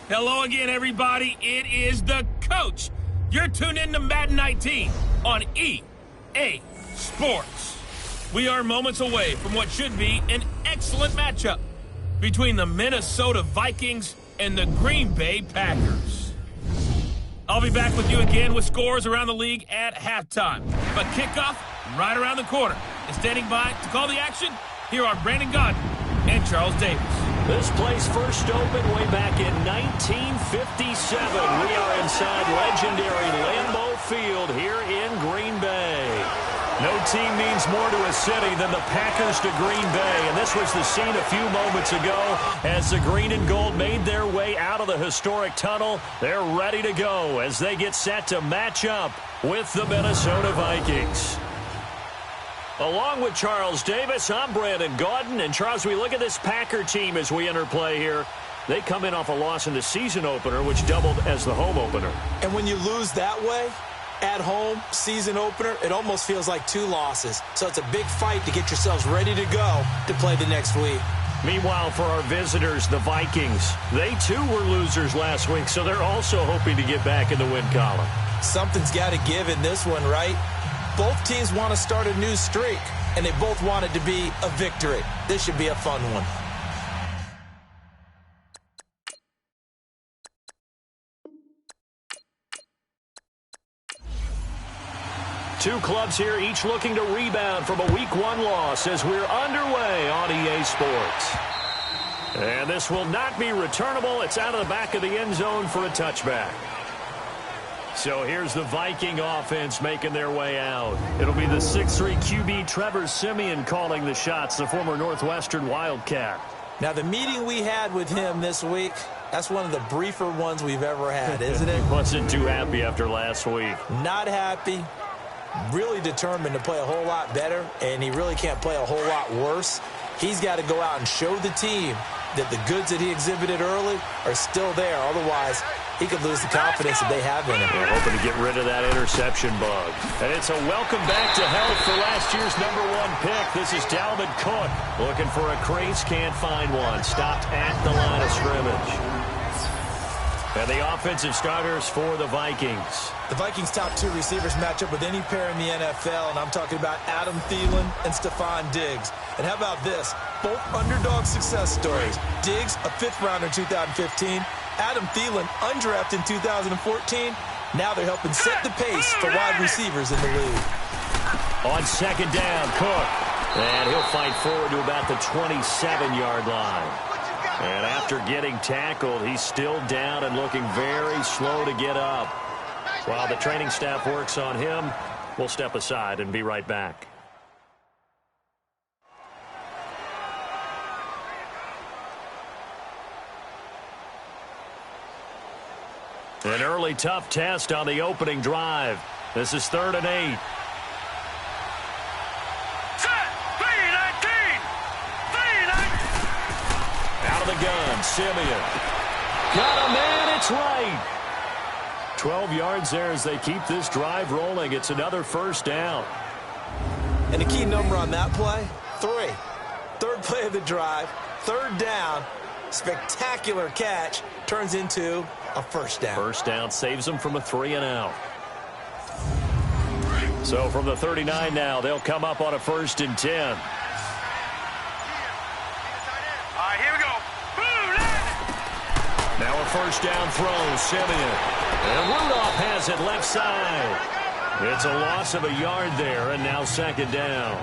Hello again, everybody. It is the coach. You're tuned in to Madden 19 on EA Sports. We are moments away from what should be an excellent matchup between the Minnesota Vikings and the Green Bay Packers. I'll be back with you again with scores around the league at halftime. But kickoff right around the corner. And standing by to call the action, here are Brandon Godden and Charles Davis. This place first opened way back in 1957. We are inside legendary Lambeau Field here in Green Bay. No team means more to a city than the Packers to Green Bay, and this was the scene a few moments ago as the green and gold made their way out of the historic tunnel. They're ready to go as they get set to match up with the Minnesota Vikings. Along with Charles Davis, I'm Brandon Godden. And Charles, we look at this Packer team as we enter play here. They come in off a loss in the season opener, which doubled as the home opener. And when you lose that way, at home, season opener, it almost feels like two losses. So it's a big fight to get yourselves ready to go to play the next week. Meanwhile, for our visitors, the Vikings, they too were losers last week, so they're also hoping to get back in the win column. Something's got to give in this one, right? Both teams want to start a new streak, and they both want it to be a victory. This should be a fun one. Two clubs here, each looking to rebound from a Week 1 loss as we're underway on EA Sports. And this will not be returnable. It's out of the back of the end zone for a touchback. So here's the Viking offense making their way out. It'll be the 6'3" QB Trevor Siemian calling the shots, the former Northwestern Wildcat. Now, the meeting we had with him this week, that's one of the briefer ones we've ever had, isn't it? He wasn't too happy after last week. Not happy. Really determined to play a whole lot better, and he really can't play a whole lot worse. He's got to go out and show the team that the goods that he exhibited early are still there. Otherwise, he could lose the confidence that they have in him. They're hoping to get rid of that interception bug. And it's a welcome back to health for last year's #1 pick. This is Dalvin Cook looking for a crease, can't find one. Stopped at the line of scrimmage. And the offensive starters for the Vikings. The Vikings' top two receivers match up with any pair in the NFL, and I'm talking about Adam Thielen and Stephon Diggs. And how about this? Both underdog success stories. Diggs, a fifth-rounder in 2015. Adam Thielen, undrafted in 2014. Now they're helping set the pace for wide receivers in the league. On second down, Cook. And he'll fight forward to about the 27-yard line. And after getting tackled, he's still down and looking very slow to get up. While the training staff works on him, we'll step aside and be right back. An early tough test on the opening drive. This is 3rd and 8. Out of the gun, Siemian. Got a man, it's right. 12 yards there as they keep this drive rolling. It's another first down. And the key number on that play, 3. Third play of the drive, 3rd down. Spectacular catch turns into a first down. First down saves them from a 3-and-out. So from the 39 now, they'll come up on a 1st and 10. All right, here we go. Now a first down throw, Siemian. And Rudolph has it left side. It's a loss of a yard there, and now 2nd down.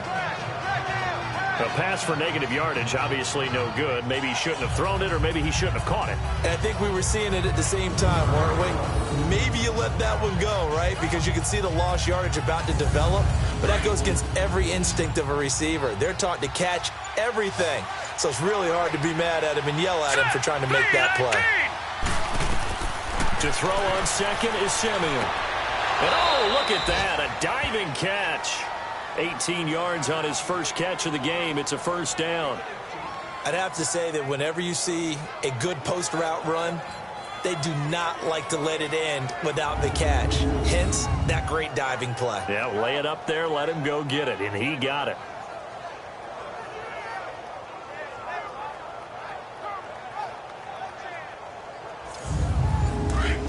A pass for negative yardage, obviously no good. Maybe he shouldn't have thrown it, or maybe he shouldn't have caught it. And I think we were seeing it at the same time, weren't we? Maybe you let that one go, right? Because you can see the lost yardage about to develop. But that goes against every instinct of a receiver. They're taught to catch everything. So it's really hard to be mad at him and yell at him for trying to make that play. To throw on second is Siemian. And oh, look at that, a diving catch. 18 yards on his first catch of the game. It's a first down. I'd have to say that whenever you see a good post route run, they do not like to let it end without the catch. Hence, that great diving play. Yeah, lay it up there, let him go get it, and he got it.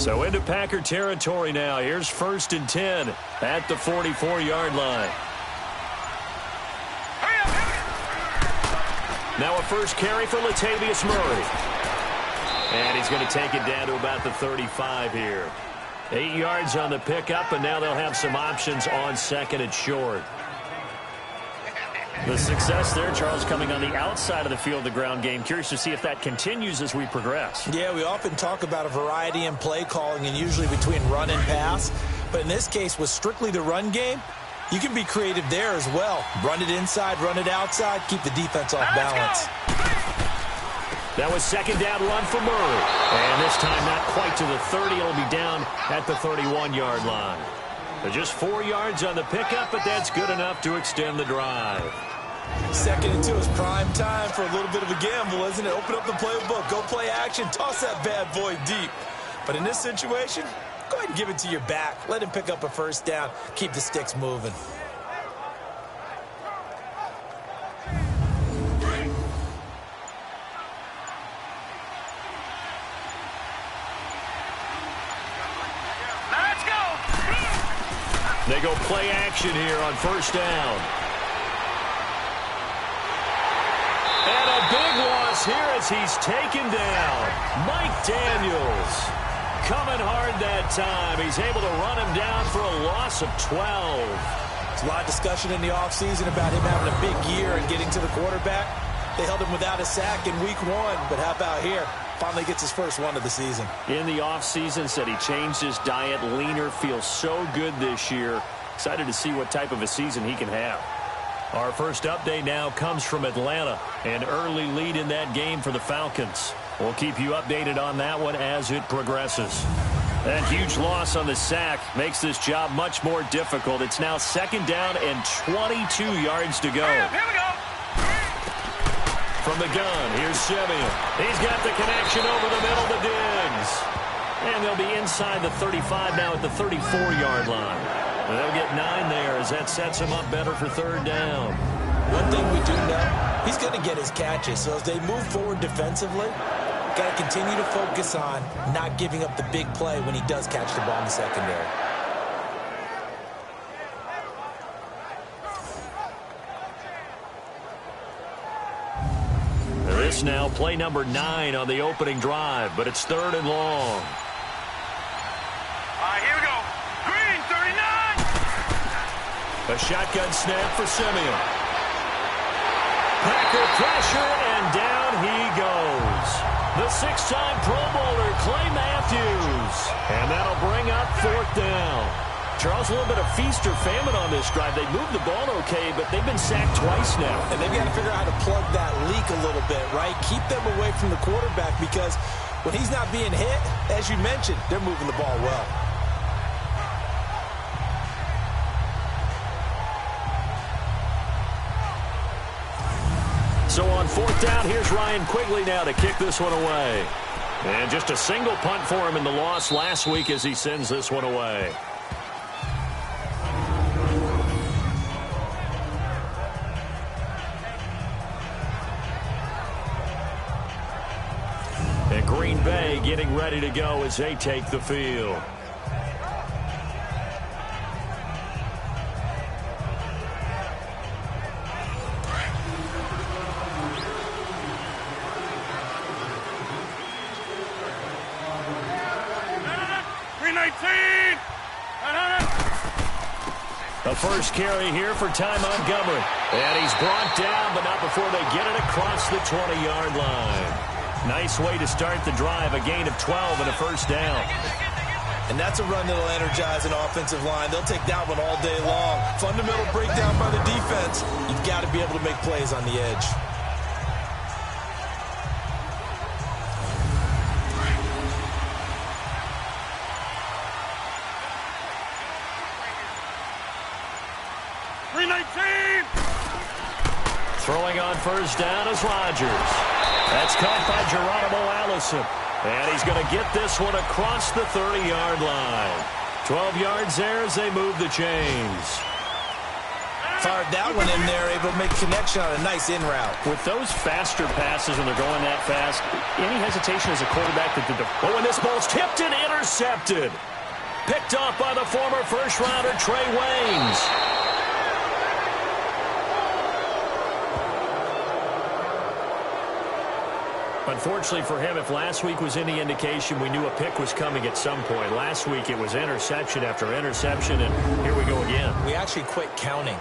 So into Packer territory now. Here's 1st and 10 at the 44-yard line. Now a first carry for Latavius Murray. And he's going to take it down to about the 35 here. 8 yards on the pickup, and now they'll have some options on 2nd and short. The success there, Charles, coming on the outside of the field, the ground game. Curious to see if that continues as we progress. Yeah, we often talk about a variety in play calling and usually between run and pass. But in this case, with strictly the run game, you can be creative there as well. Run it inside, run it outside, keep the defense off balance. That was 2nd down run for Murray. And this time not quite to the 30. It'll be down at the 31-yard line. So just 4 yards on the pickup, but that's good enough to extend the drive. 2nd and 2 is prime time for a little bit of a gamble, isn't it? Open up the playbook, go play action, toss that bad boy deep. But in this situation, go ahead and give it to your back. Let him pick up a 1st down. Keep the sticks moving. Let's go! They go play action here on 1st down. And a big loss here as he's taken down. Mike Daniels coming hard that time. He's able to run him down for a loss of 12. There's a lot of discussion in the offseason about him having a big year and getting to the quarterback. They held him without a sack in week 1, but how about here? Finally gets his first one of the season. In the offseason, said he changed his diet, leaner, feels so good this year. Excited to see what type of a season he can have. Our first update now comes from Atlanta. An early lead in that game for the Falcons. We'll keep you updated on that one as it progresses. That huge loss on the sack makes this job much more difficult. It's now 2nd down and 22 yards to go. Here we go! From the gun, here's Simeon. He's got the connection over the middle to Diggs. And they'll be inside the 35 now at the 34-yard line. And they'll get 9 there as that sets him up better for 3rd down. One thing we do know, he's going to get his catches. So as they move forward defensively, got to continue to focus on not giving up the big play when he does catch the ball in the secondary. This now play number 9 on the opening drive, but it's 3rd and long. Here we go. Green, 39! A shotgun snap for Simeon. Packer pressure, and down he goes. The 6-time Pro Bowler, Clay Matthews. And that'll bring up 4th down. Charles, a little bit of feast or famine on this drive. They moved the ball okay, but they've been sacked twice now. And they've got to figure out how to plug that leak a little bit, right? Keep them away from the quarterback because when he's not being hit, as you mentioned, they're moving the ball well. So on 4th down, here's Ryan Quigley now to kick this one away. And just a single punt for him in the loss last week as he sends this one away. And Green Bay getting ready to go as they take the field. The first carry here for Ty Montgomery. And he's brought down, but not before they get it across the 20-yard line. Nice way to start the drive, a gain of 12 and a 1st down. And that's a run that'll energize an offensive line. They'll take that one all day long. Fundamental breakdown by the defense. You've got to be able to make plays on the edge. Throwing on 1st down is Rodgers. That's caught by Geronimo Allison. And he's going to get this one across the 30-yard line. 12 yards there as they move the chains. Fired that one in there, able to make connection on a nice in route. With those faster passes when they're going that fast, any hesitation as a quarterback that when this ball's tipped and intercepted. Picked off by the former first-rounder Trey Waynes. Unfortunately for him, if last week was any indication, we knew a pick was coming at some point. Last week it was interception after interception, and here we go again. We actually quit counting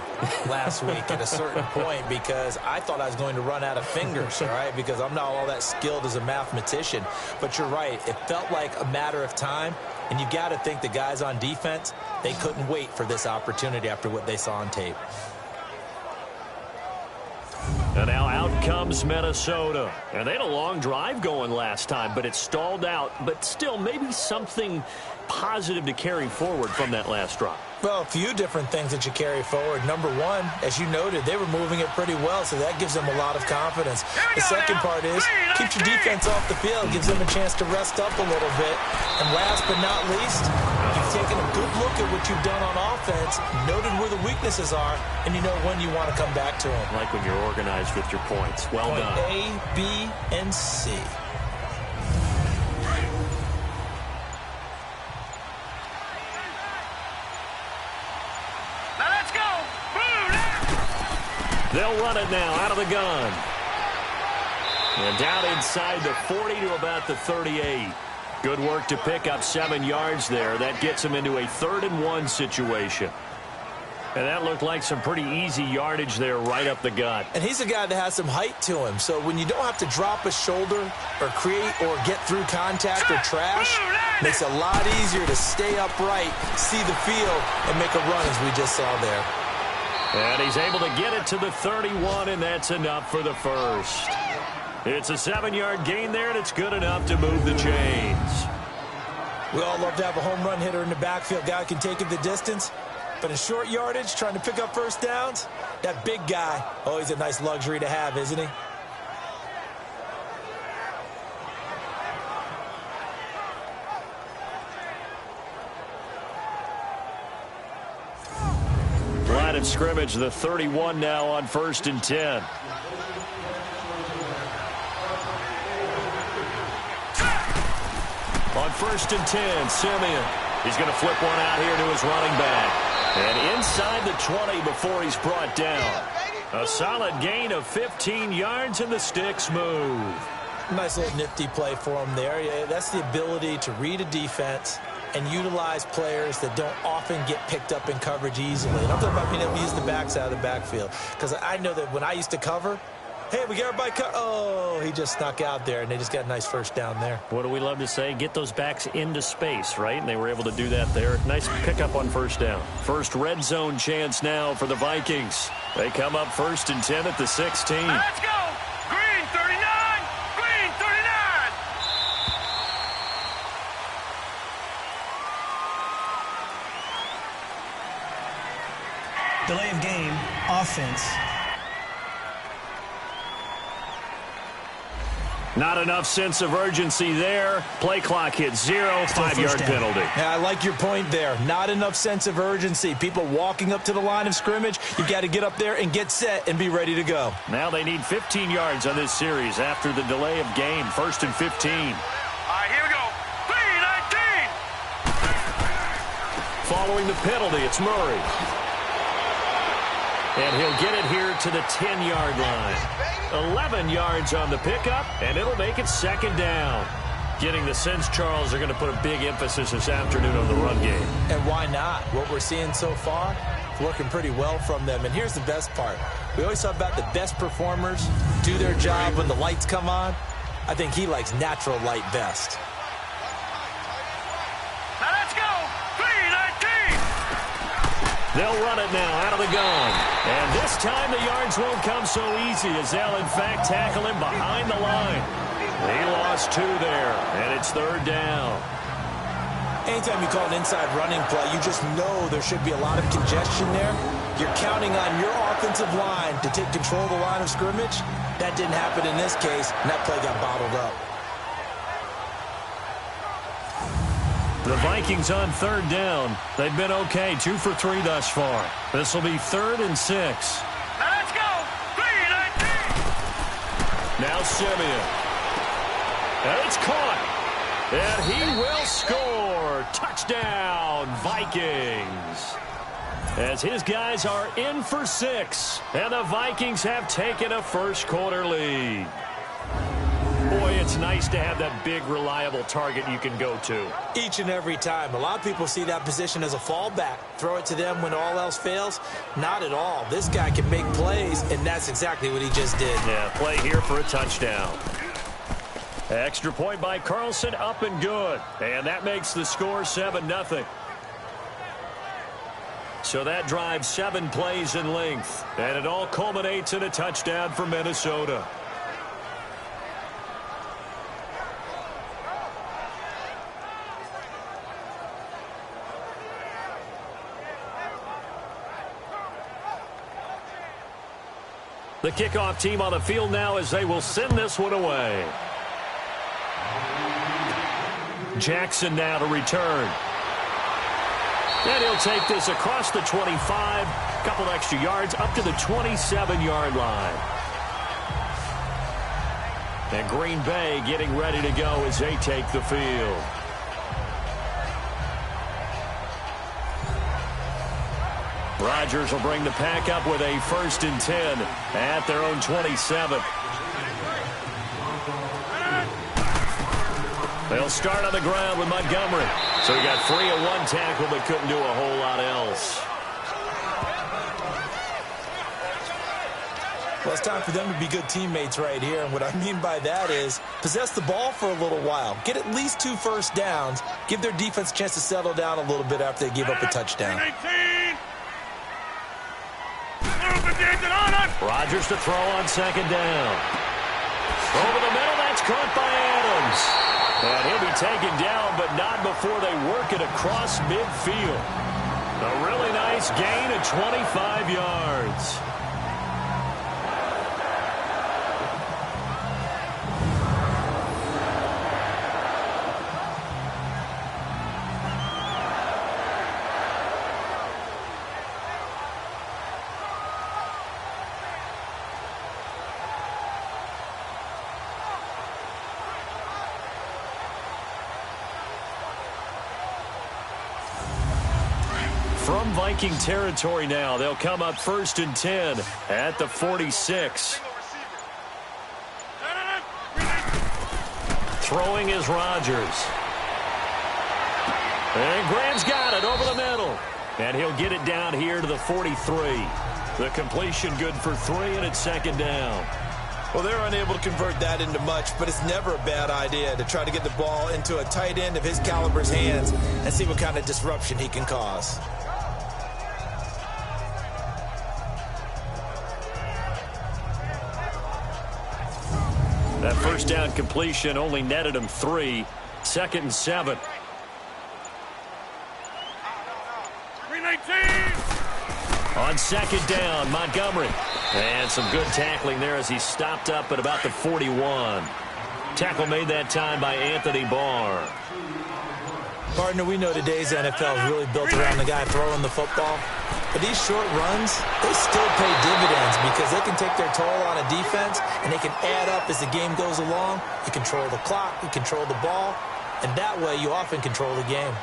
last week at a certain point because I thought I was going to run out of fingers, all right, because I'm not all that skilled as a mathematician. But you're right. It felt like a matter of time, and you got to think the guys on defense, they couldn't wait for this opportunity after what they saw on tape. And now out comes Minnesota. And they had a long drive going last time, but it stalled out. But still, maybe something positive to carry forward from that last drive. Well, a few different things that you carry forward. Number one, as you noted, they were moving it pretty well, so that gives them a lot of confidence. The second part is, keeps your defense off the field, gives them a chance to rest up a little bit. And last but not least, you've taken a good look at what you've done on offense, noted where the weaknesses are, and you know when you want to come back to them. Like when you're organized with your points. Well done. A, B, and C. They'll run it now out of the gun. And down inside the 40 to about the 38. Good work to pick up 7 yards there. That gets them into a 3rd-and-1 situation. And that looked like some pretty easy yardage there right up the gut. And he's a guy that has some height to him. So when you don't have to drop a shoulder or create or get through contact or trash, makes it a lot easier to stay upright, see the field, and make a run as we just saw there. And he's able to get it to the 31, and that's enough for the first. It's a 7-yard gain there, and it's good enough to move the chains. We all love to have a home run hitter in the backfield. Guy can take it the distance. But in short yardage, trying to pick up first downs, that big guy, always a nice luxury to have, isn't he? Line of scrimmage, the 31 now on 1st and 10. On 1st and 10, Simeon. He's going to flip one out here to his running back. And inside the 20 before he's brought down. A solid gain of 15 yards, and the sticks move. Nice little nifty play for him there. Yeah, that's the ability to read a defense and utilize players that don't often get picked up in coverage easily. And I'm talking about being able to use the backs out of the backfield. Because I know that when I used to cover, hey, we got everybody oh, he just snuck out there, and they just got a nice first down there. What do we love to say? Get those backs into space, right? And they were able to do that there. Nice pickup on first down. First red zone chance now for the Vikings. They come up 1st and 10 at the 16. Let's go! Green 39! Green 39! Delay of game, offense. Not enough sense of urgency there. Play clock hits 0, 5-yard penalty. Yeah, I like your point there. Not enough sense of urgency. People walking up to the line of scrimmage, you've got to get up there and get set and be ready to go. Now they need 15 yards on this series after the delay of game. 1st and 15. All right, here we go. 3-19! Following the penalty, it's Murray. And he'll get it here to the 10-yard line. 11 yards on the pickup, and it'll make it 2nd down. Getting the sense, Charles, they're going to put a big emphasis this afternoon on the run game. And why not? What we're seeing so far, it's working pretty well from them. And here's the best part. We always talk about the best performers do their job when the lights come on. I think he likes natural light best. Now let's go! 3-19! They'll run it now out of the gun. And this time the yards won't come so easy as they'll, in fact, tackle him behind the line. He lost 2 there, and it's 3rd down. Anytime you call an inside running play, you just know there should be a lot of congestion there. You're counting on your offensive line to take control of the line of scrimmage. That didn't happen in this case, and that play got bottled up. The Vikings on third down. They've been okay, 2 for 3 thus far. This will be 3rd and 6. Now let's go. 3-19. Now Simeon. And it's caught. And he will score. Touchdown, Vikings. As his guys are in for 6. And the Vikings have taken a first quarter lead. Boy, it's nice to have that big, reliable target you can go to. Each and every time. A lot of people see that position as a fallback. Throw it to them when all else fails. Not at all. This guy can make plays, and that's exactly what he just did. Yeah, play here for a touchdown. Extra point by Carlson, up and good. And that makes the score 7-0. So that drives 7 plays in length. And it all culminates in a touchdown for Minnesota. The kickoff team on the field now as they will send this one away. Jackson now to return. And he'll take this across the 25. Couple extra yards up to the 27-yard line. And Green Bay getting ready to go as they take the field. Rodgers will bring the pack up with a 1st and 10 at their own 27. They'll start on the ground with Montgomery. So he got free of 1 tackle but couldn't do a whole lot else. Well, it's time for them to be good teammates right here. And what I mean by that is possess the ball for a little while. Get at least 2 first downs. Give their defense a chance to settle down a little bit after they give up a touchdown. 18. Rodgers to throw on 2nd down. Over the middle, that's caught by Adams. And he'll be taken down, but not before they work it across midfield. A really nice gain of 25 yards. From Viking territory now, they'll come up 1st and 10 at the 46. Throwing is Rodgers. And Graham's got it over the middle. And he'll get it down here to the 43. The completion good for 3, and it's 2nd down. Well, they're unable to convert that into much, but it's never a bad idea to try to get the ball into a tight end of his caliber's hands and see what kind of disruption he can cause. That 1st down completion only netted him 3. 2nd and 7. 3-19. On 2nd down, Montgomery. And some good tackling there as he stopped up at about the 41. Tackle made that time by Anthony Barr. Partner, we know today's NFL is really built around the guy throwing the football. But these short runs, they still pay dividends because they can take their toll on a defense and they can add up as the game goes along. You control the clock, you control the ball, and that way you often control the game.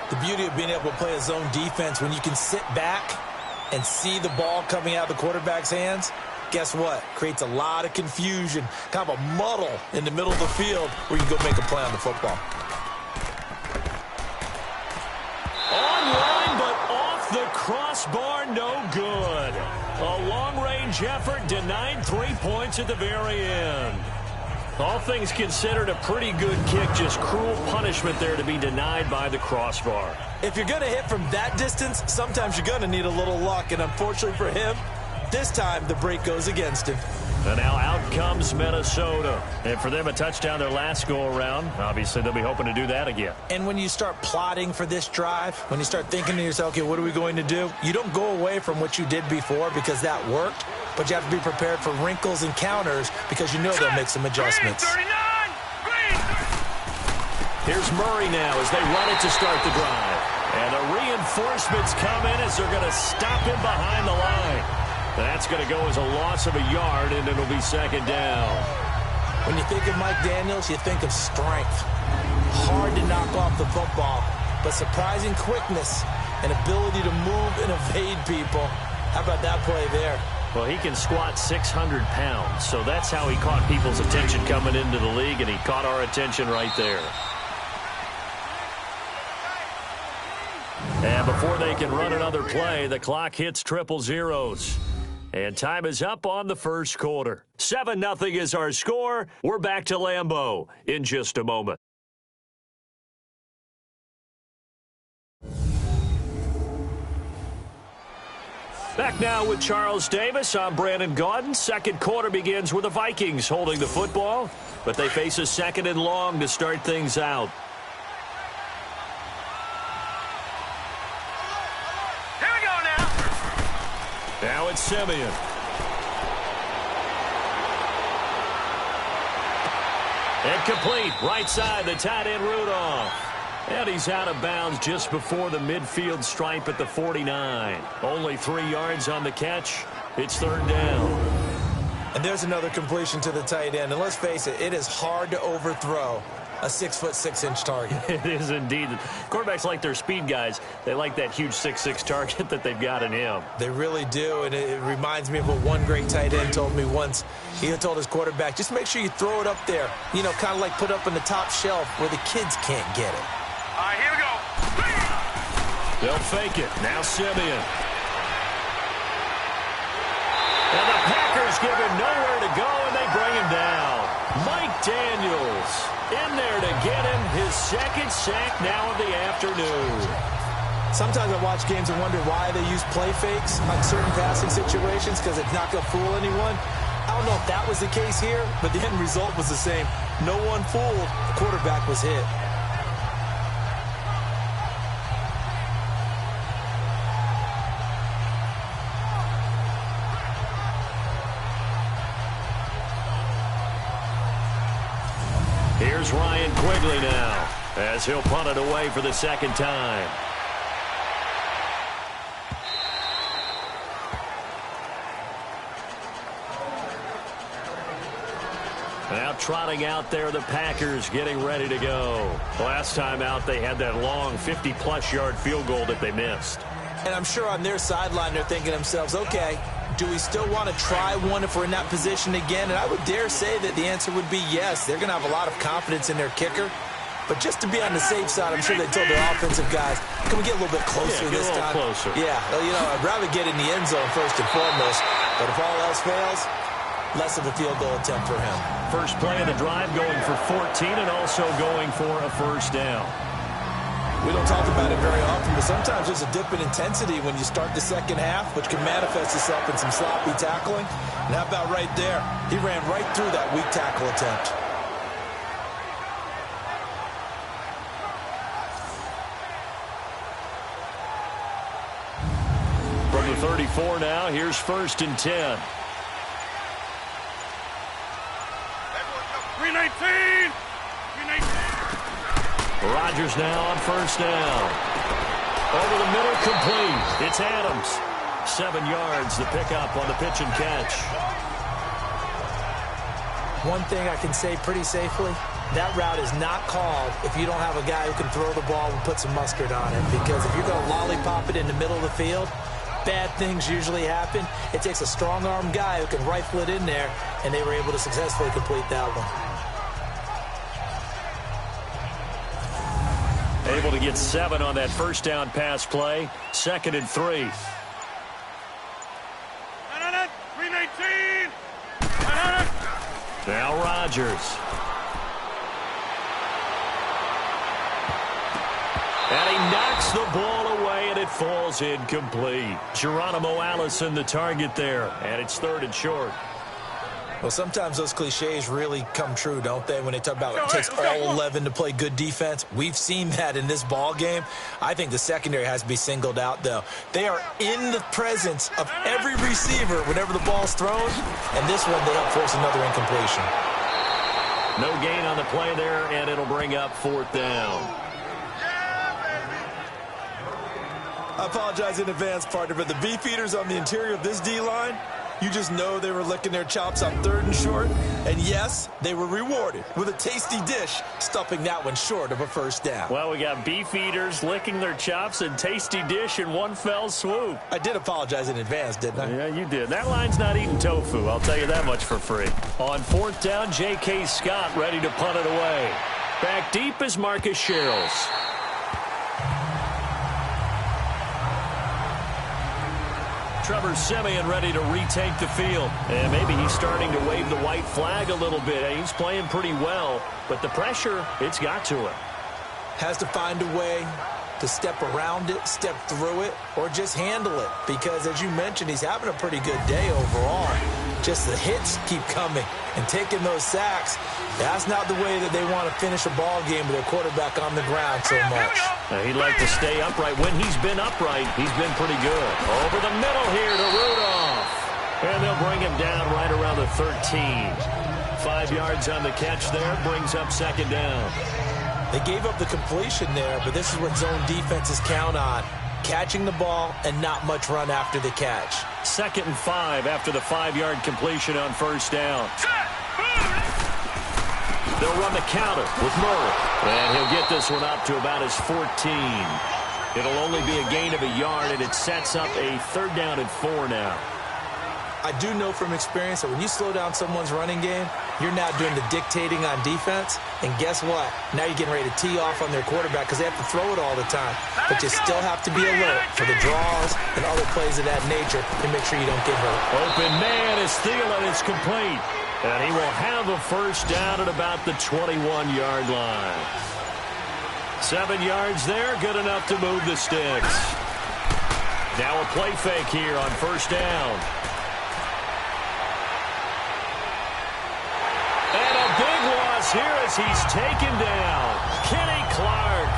The beauty of being able to play a zone defense when you can sit back and see the ball coming out of the quarterback's hands, guess what? Creates a lot of confusion, kind of a muddle in the middle of the field where you can go make a play on the football. Online, but off the crossbar, no good. A long-range effort denied 3 points at the very end. All things considered, a pretty good kick, just cruel punishment there to be denied by the crossbar. If you're going to hit from that distance, sometimes you're going to need a little luck, and unfortunately for him, this time the break goes against him. And now out comes Minnesota. And for them, a touchdown their last go-around. Obviously, they'll be hoping to do that again. And when you start plotting for this drive, when you start thinking to yourself, okay, what are we going to do? You don't go away from what you did before because that worked, but you have to be prepared for wrinkles and counters because you know they'll make some adjustments. Here's Murray now as they run it to start the drive. And the reinforcements come in as they're going to stop him behind the line. That's going to go as a loss of a yard, and it'll be second down. When you think of Mike Daniels, you think of strength. Hard to knock off the football, but surprising quickness and ability to move and evade people. How about that play there? Well, he can squat 600 pounds, so that's how he caught people's attention coming into the league, and he caught our attention right there. And before they can run another play, the clock hits triple zeros. And time is up on the first quarter. 7-0 is our score. We're back to Lambeau in just a moment. Back now with Charles Davis. I'm Brandon Gaudin. Second quarter begins with the Vikings holding the football, but they face a second and long to start things out. Here we go now. Now it's Simeon. Incomplete. Right side, the tight end Rudolph. And he's out of bounds just before the midfield stripe at the 49. Only 3 yards on the catch. It's third down. And there's another completion to the tight end. And let's face it, it is hard to overthrow a 6'6" target. It is indeed. Quarterbacks like their speed guys. They like that huge 6'6" target that they've got in him. They really do, and it reminds me of what one great tight end told me once. He told his quarterback, just make sure you throw it up there, you know, kind of like put up on the top shelf where the kids can't get it. All right, here we go. They'll fake it. Now Simeon. And the Packers give him nowhere to go, and they bring him down. Mike Daniels in there to get him his second sack now of the afternoon. Sometimes I watch games and wonder why they use play fakes on certain passing situations, because it's not going to fool anyone. I don't know if that was the case here, but the end result was the same. No one fooled. The quarterback was hit. Here's Ryan Quigley now as he'll punt it away for the second time. Now trotting out there, the Packers getting ready to go. Last time out, they had that long 50-plus yard field goal that they missed. And I'm sure on their sideline they're thinking to themselves, okay, do we still want to try one if we're in that position again? And I would dare say that the answer would be yes. They're going to have a lot of confidence in their kicker. But just to be on the safe side, I'm sure they told their offensive guys, can we get a little bit closer this time? Closer. Yeah, well, you know, I'd rather get in the end zone first and foremost. But if all else fails, less of a field goal attempt for him. First play of the drive going for 14 and also going for a first down. We don't talk about it very often, but sometimes there's a dip in intensity when you start the second half, which can manifest itself in some sloppy tackling. And how about right there? He ran right through that weak tackle attempt. From the 34 now, here's first and 10. 319. 319. Rodgers now on first down. Over the middle, complete. It's Adams. 7 yards, the pickup on the pitch and catch. One thing I can say pretty safely, that route is not called if you don't have a guy who can throw the ball and put some mustard on it. Because if you're going to lollipop it in the middle of the field, bad things usually happen. It takes a strong-armed guy who can rifle it in there, and they were able to successfully complete that one. Able to get 7 on that first down pass play. 2nd and 3. 319. Now Rodgers. And he knocks the ball away, and it falls incomplete. Geronimo Allison, the target there, and it's 3rd and short. Well, sometimes those cliches really come true, don't they, when they talk about it takes all 11 to play good defense. We've seen that in this ball game. I think the secondary has to be singled out, though. They are in the presence of every receiver whenever the ball's thrown, and this one they help force another incompletion. No gain on the play there, and it'll bring up 4th down. I apologize in advance, partner, but the beefeaters on the interior of this D-line, you just know they were licking their chops on 3rd and short. And yes, they were rewarded with a tasty dish, stuffing that one short of a 1st down. Well, we got beefeaters licking their chops and tasty dish in one fell swoop. I did apologize in advance, didn't I? Yeah, you did. That line's not eating tofu, I'll tell you that much for free. On 4th down, J.K. Scott ready to punt it away. Back deep is Marcus Sherrills. Trevor Siemian ready to retake the field. And maybe he's starting to wave the white flag a little bit. He's playing pretty well, but the pressure, it's got to him. Has to find a way to step around it, step through it, or just handle it. Because, as you mentioned, he's having a pretty good day overall. Just the hits keep coming and taking those sacks. That's not the way that they want to finish a ball game with their quarterback on the ground so much. He'd like to stay upright. When he's been upright, he's been pretty good. Over the middle here to Rudolph. And they'll bring him down right around the 13. 5 yards on the catch there, brings up 2nd down. They gave up the completion there, but this is what zone defenses count on. Catching the ball and not much run after the catch. 2nd and 5 after the 5-yard completion on 1st down. They'll run the counter with Murray. And he'll get this one up to about his 14. It'll only be a gain of a yard, and it sets up a 3rd down and 4 now. I do know from experience that when you slow down someone's running game, you're now doing the dictating on defense. And guess what? Now you're getting ready to tee off on their quarterback because they have to throw it all the time. But you still have to be alert for the draws and other plays of that nature to make sure you don't get hurt. Open man is Thielen. It's complete. And he will have a 1st down at about the 21-yard line. 7 yards there, good enough to move the sticks. Now a play fake here on 1st down. And a big loss here as he's taken down. Kenny Clark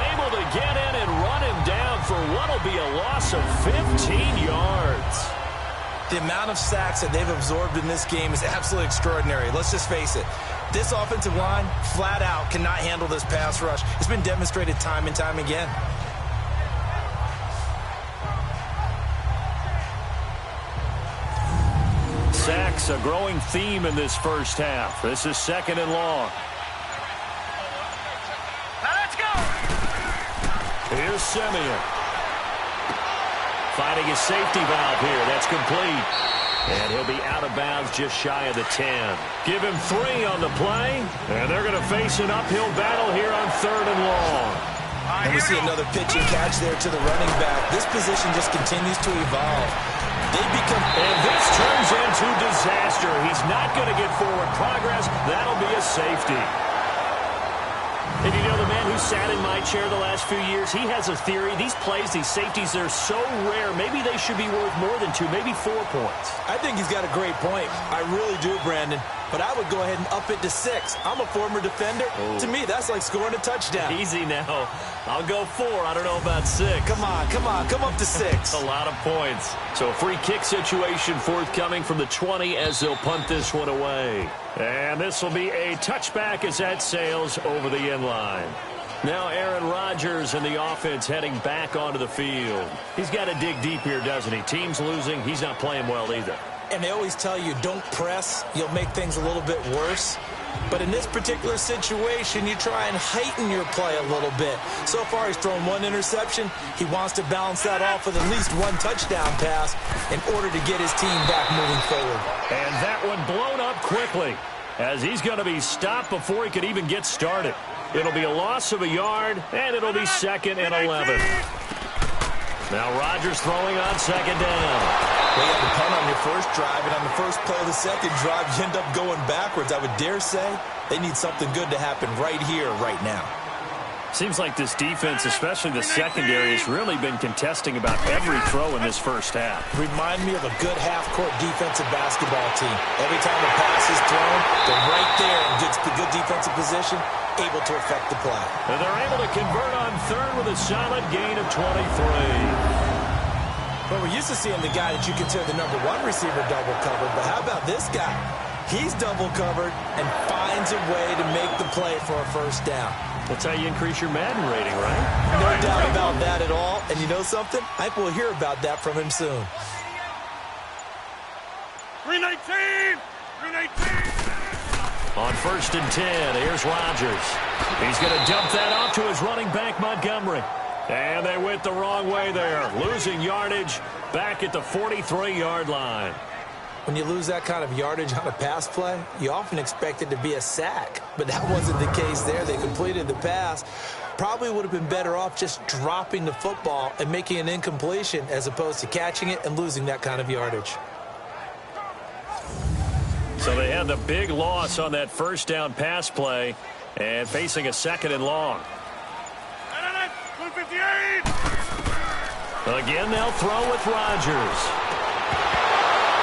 able to get in and run him down for what will be a loss of 15 yards. The amount of sacks that they've absorbed in this game is absolutely extraordinary. Let's just face it. This offensive line, flat out, cannot handle this pass rush. It's been demonstrated time and time again. Sacks, a growing theme in this 1st half. This is 2nd and long. Now let's go. Here's Siemian. Finding his safety valve here. That's complete. And he'll be out of bounds just shy of the 10. Give him 3 on the play. And they're going to face an uphill battle here on 3rd and long. And we see another pitch and catch there to the running back. This position just continues to evolve. And this turns into disaster. He's not going to get forward progress. That'll be a safety. And you know, the man who sat in my chair the last few years, he has a theory. These plays, these safeties, they're so rare. Maybe they should be worth more than 2, maybe 4 points. I think he's got a great point. I really do, Brandon. But I would go ahead and up it to 6. I'm a former defender. Oh. To me, that's like scoring a touchdown. Easy now. I'll go 4. I don't know about 6. Come on. Come up to 6. A lot of points. So a free kick situation forthcoming from the 20 as they'll punt this one away. And this will be a touchback as that sails over the end line. Now Aaron Rodgers and the offense heading back onto the field. He's got to dig deep here, doesn't he? Team's losing. He's not playing well either. And they always tell you, don't press. You'll make things a little bit worse. But in this particular situation, you try and heighten your play a little bit. So far, he's thrown 1 interception. He wants to balance that off with at least 1 touchdown pass in order to get his team back moving forward. And that one blown up quickly as he's going to be stopped before he could even get started. It'll be a loss of a yard, and it'll be 2nd and 11. Now Rodgers throwing on 2nd down. They had to punt on your first drive, and on the first play of the second drive, you end up going backwards. I would dare say they need something good to happen right here, right now. Seems like this defense, especially the secondary, has really been contesting about every throw in this 1st half. Remind me of a good half-court defensive basketball team. Every time a pass is thrown, they're right there in good defensive position, able to affect the play. And they're able to convert on 3rd with a solid gain of 23. Well, we're used to seeing the guy that you consider the #1 receiver double covered, but how about this guy? He's double covered and finds a way to make the play for a first down. That's how you increase your Madden rating, right? No doubt about that at all. And you know something? I think we'll hear about that from him soon. 319! 319! On 1st and 10, here's Rodgers. He's going to dump that off to his running back, Montgomery. And they went the wrong way there, losing yardage back at the 43-yard line. When you lose that kind of yardage on a pass play, you often expect it to be a sack. But that wasn't the case there. They completed the pass. Probably would have been better off just dropping the football and making an incompletion as opposed to catching it and losing that kind of yardage. So they had the big loss on that first down pass play and facing a 2nd and long. 258! Again, they'll throw with Rodgers.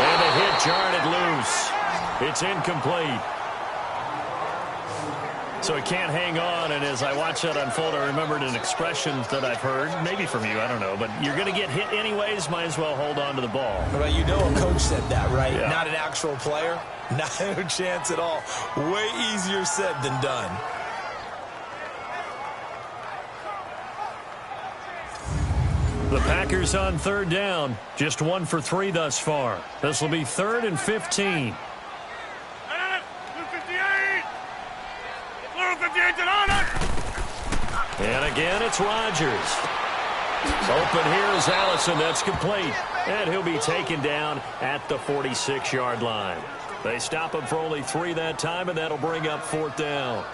And the hit jarred it loose. It's incomplete. So he can't hang on, and as I watch that unfold, I remembered an expression that I've heard, maybe from you, I don't know, but you're going to get hit anyways, might as well hold on to the ball. Well, you know a coach said that, right? Yeah. Not an actual player. Not a chance at all. Way easier said than done. The Packers on 3rd down. Just 1 for 3 thus far. This will be 3rd and 15. 258! 258 to honor! And again, it's Rodgers. Open here is Allison. That's complete. And he'll be taken down at the 46-yard line. They stop him for only 3 that time, and that'll bring up 4th down.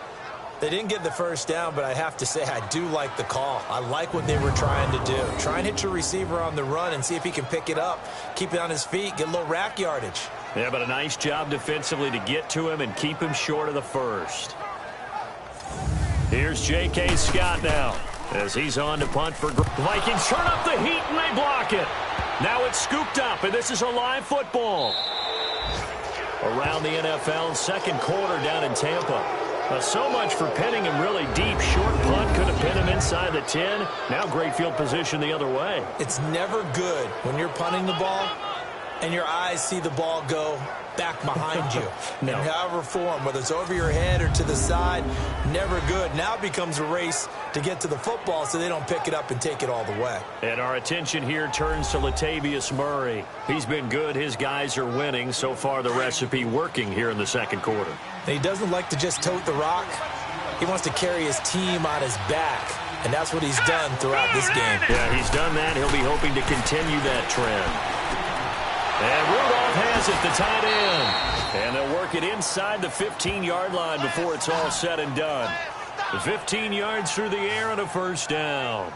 They didn't get the first down, but I have to say I do like the call. I like what they were trying to do. Try and hit your receiver on the run and see if he can pick it up, keep it on his feet, get a little rack yardage. Yeah, but a nice job defensively to get to him and keep him short of the first. Here's J.K. Scott now as he's on to punt for the Vikings. Turn up the heat and they block it. Now it's scooped up, and this is a live football. Around the NFL, 2nd quarter down in Tampa. So much for pinning him really deep. Short punt could have pinned him inside the 10. Now great field position the other way. It's never good when you're punting the ball and your eyes see the ball go back behind you. No. In however form, whether it's over your head or to the side, never good. Now it becomes a race to get to the football so they don't pick it up and take it all the way. And our attention here turns to Latavius Murray. He's been good. His guys are winning. So far, the recipe working here in the 2nd quarter. He doesn't like to just tote the rock. He wants to carry his team on his back, and that's what he's done throughout this game. Yeah, he's done that. He'll be hoping to continue that trend. And Rudolph has it, the tight end. And they'll work it inside the 15-yard line before it's all said and done. 15 yards through the air and a first down.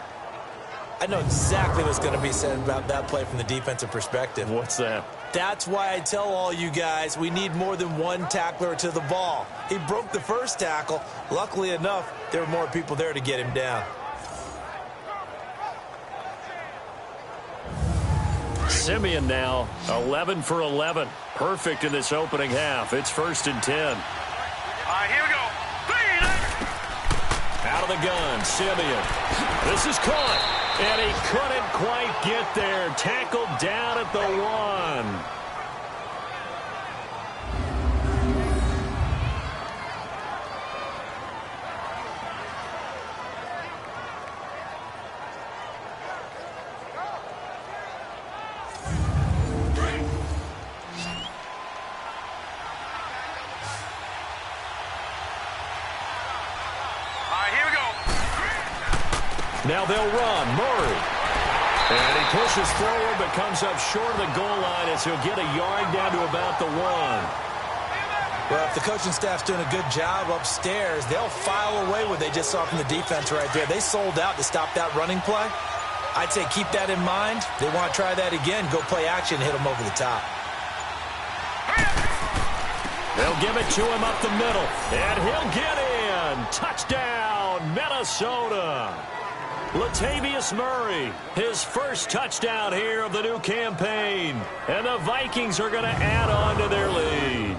I know exactly what's going to be said about that play from the defensive perspective. What's that? That's why I tell all you guys we need more than one tackler to the ball. He broke the first tackle. Luckily enough, there were more people there to get him down. Simeon now, 11 for 11. Perfect in this opening half. It's 1st and 10. All right, here we go. Out of the gun, Simeon. This is caught, and he couldn't quite get there. Tackled down at the 1. Now they'll run. Murray. And he pushes forward but comes up short of the goal line as he'll get a yard down to about the 1. Well, if the coaching staff's doing a good job upstairs, they'll file away what they just saw from the defense right there. They sold out to stop that running play. I'd say keep that in mind. They want to try that again. Go play action and hit them over the top. They'll give it to him up the middle. And he'll get in. Touchdown, Minnesota. Latavius Murray, his first touchdown here of the new campaign. And the Vikings are going to add on to their lead.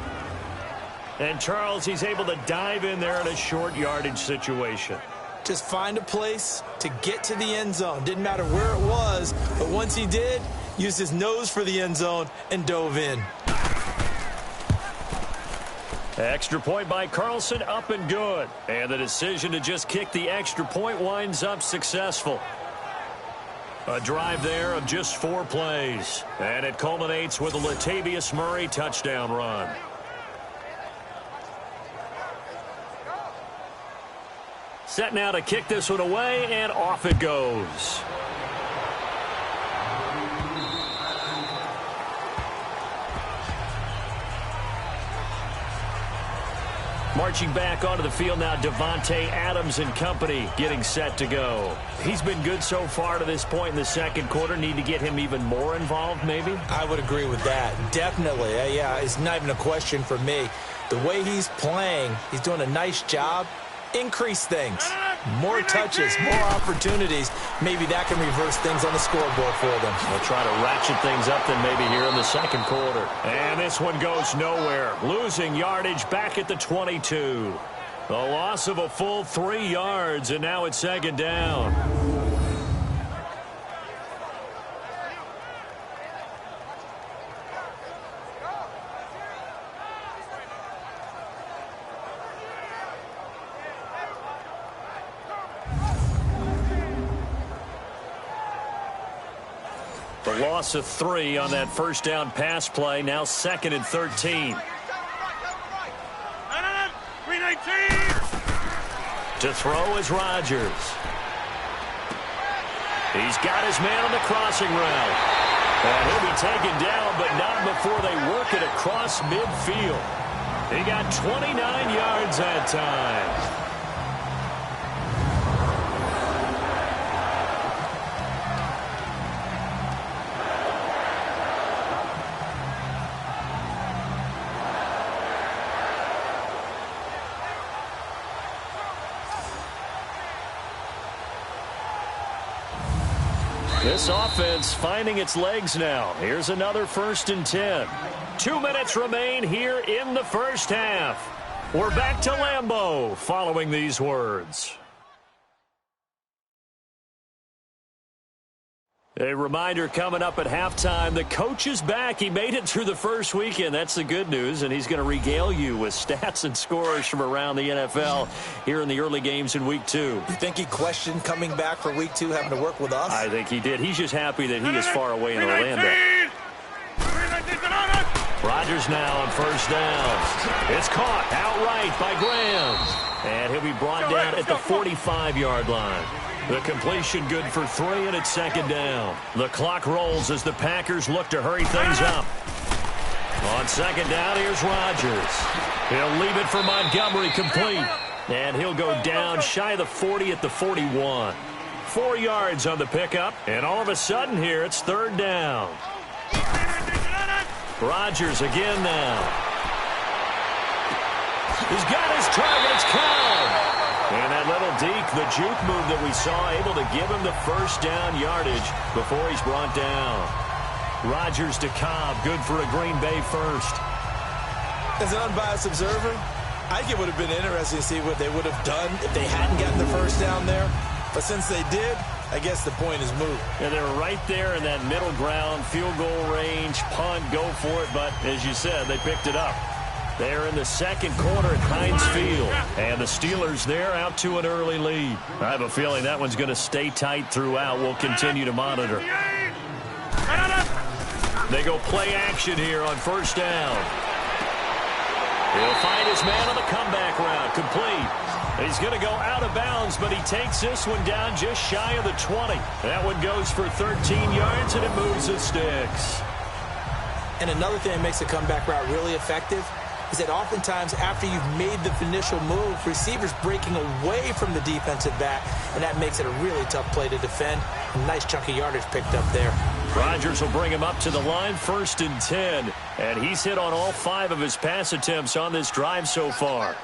And Charles, he's able to dive in there in a short yardage situation. Just find a place to get to the end zone. Didn't matter where it was, but once he did, used his nose for the end zone and dove in. Extra point by Carlson, up and good. And the decision to just kick the extra point winds up successful. A drive there of just 4 plays. And it culminates with a Latavius Murray touchdown run. Set now to kick this one away, and off it goes. Marching back onto the field now, Devontae Adams and company getting set to go. He's been good so far to this point in the second quarter. Need to get him even more involved, maybe? I would agree with that. Definitely. Yeah, it's not even a question for me. The way he's playing, he's doing a nice job. Increase things. More touches, more opportunities. Maybe that can reverse things on the scoreboard for them. They'll try to ratchet things up then maybe here in the second quarter. And this one goes nowhere. Losing yardage back at the 22. The loss of a full 3 yards, and now it's second down. The loss of 3 on that first down pass play. Now 2nd and 13. To throw is Rodgers. He's got his man on the crossing route. And he'll be taken down, but not before they work it across midfield. He got 29 yards that time. This offense finding its legs now. Here's another 1st and 10. 2 minutes remain here in the first half. We're back to Lambeau following these words. A reminder coming up at halftime, the coach is back. He made it through the first weekend. That's the good news, and he's going to regale you with stats and scores from around the NFL here in the early games in Week 2. You think he questioned coming back for Week 2, having to work with us? I think he did. He's just happy that he is far away in Orlando. Rodgers now on first down. It's caught outright by Graham. And he'll be brought down at the 45-yard line. The completion good for 3, and it's second down. The clock rolls as the Packers look to hurry things up. On second down, here's Rodgers. He'll leave it for Montgomery complete. And he'll go down shy of the 40 at the 41. 4 yards on the pickup, and all of a sudden here, it's third down. Rodgers again now. He's got his target. It's Cobb. And that little deke, the juke move that we saw, able to give him the first down yardage before he's brought down. Rodgers to Cobb, good for a Green Bay first. As an unbiased observer, I think it would have been interesting to see what they would have done if they hadn't gotten the first down there. But since they did, I guess the point is moot. And they were right there in that middle ground, field goal range, punt, go for it. But as you said, they picked it up. They're in the second quarter at Heinz Field. And the Steelers there out to an early lead. I have a feeling that one's going to stay tight throughout. We'll continue to monitor. They go play action here on first down. He'll find his man on the comeback route. Complete. He's going to go out of bounds, but he takes this one down just shy of the 20. That one goes for 13 yards, and it moves the sticks. And another thing that makes the comeback route really effective is that oftentimes after you've made the initial move, receivers breaking away from the defensive back, and that makes it a really tough play to defend. A nice chunk of yardage picked up there. Rodgers will bring him up to the line, 1st and 10. And he's hit on all 5 of his pass attempts on this drive so far.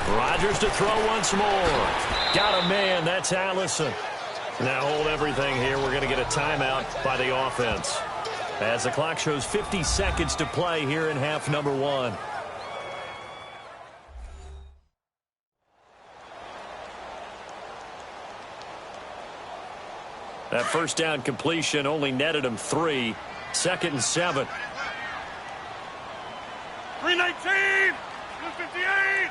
Rodgers to throw once more. Got a man. That's Allison. Now hold everything here. We're going to get a timeout by the offense. As the clock shows 50 seconds to play here in half number 1. That first down completion only netted him 3. 2nd and 7. 319. 258.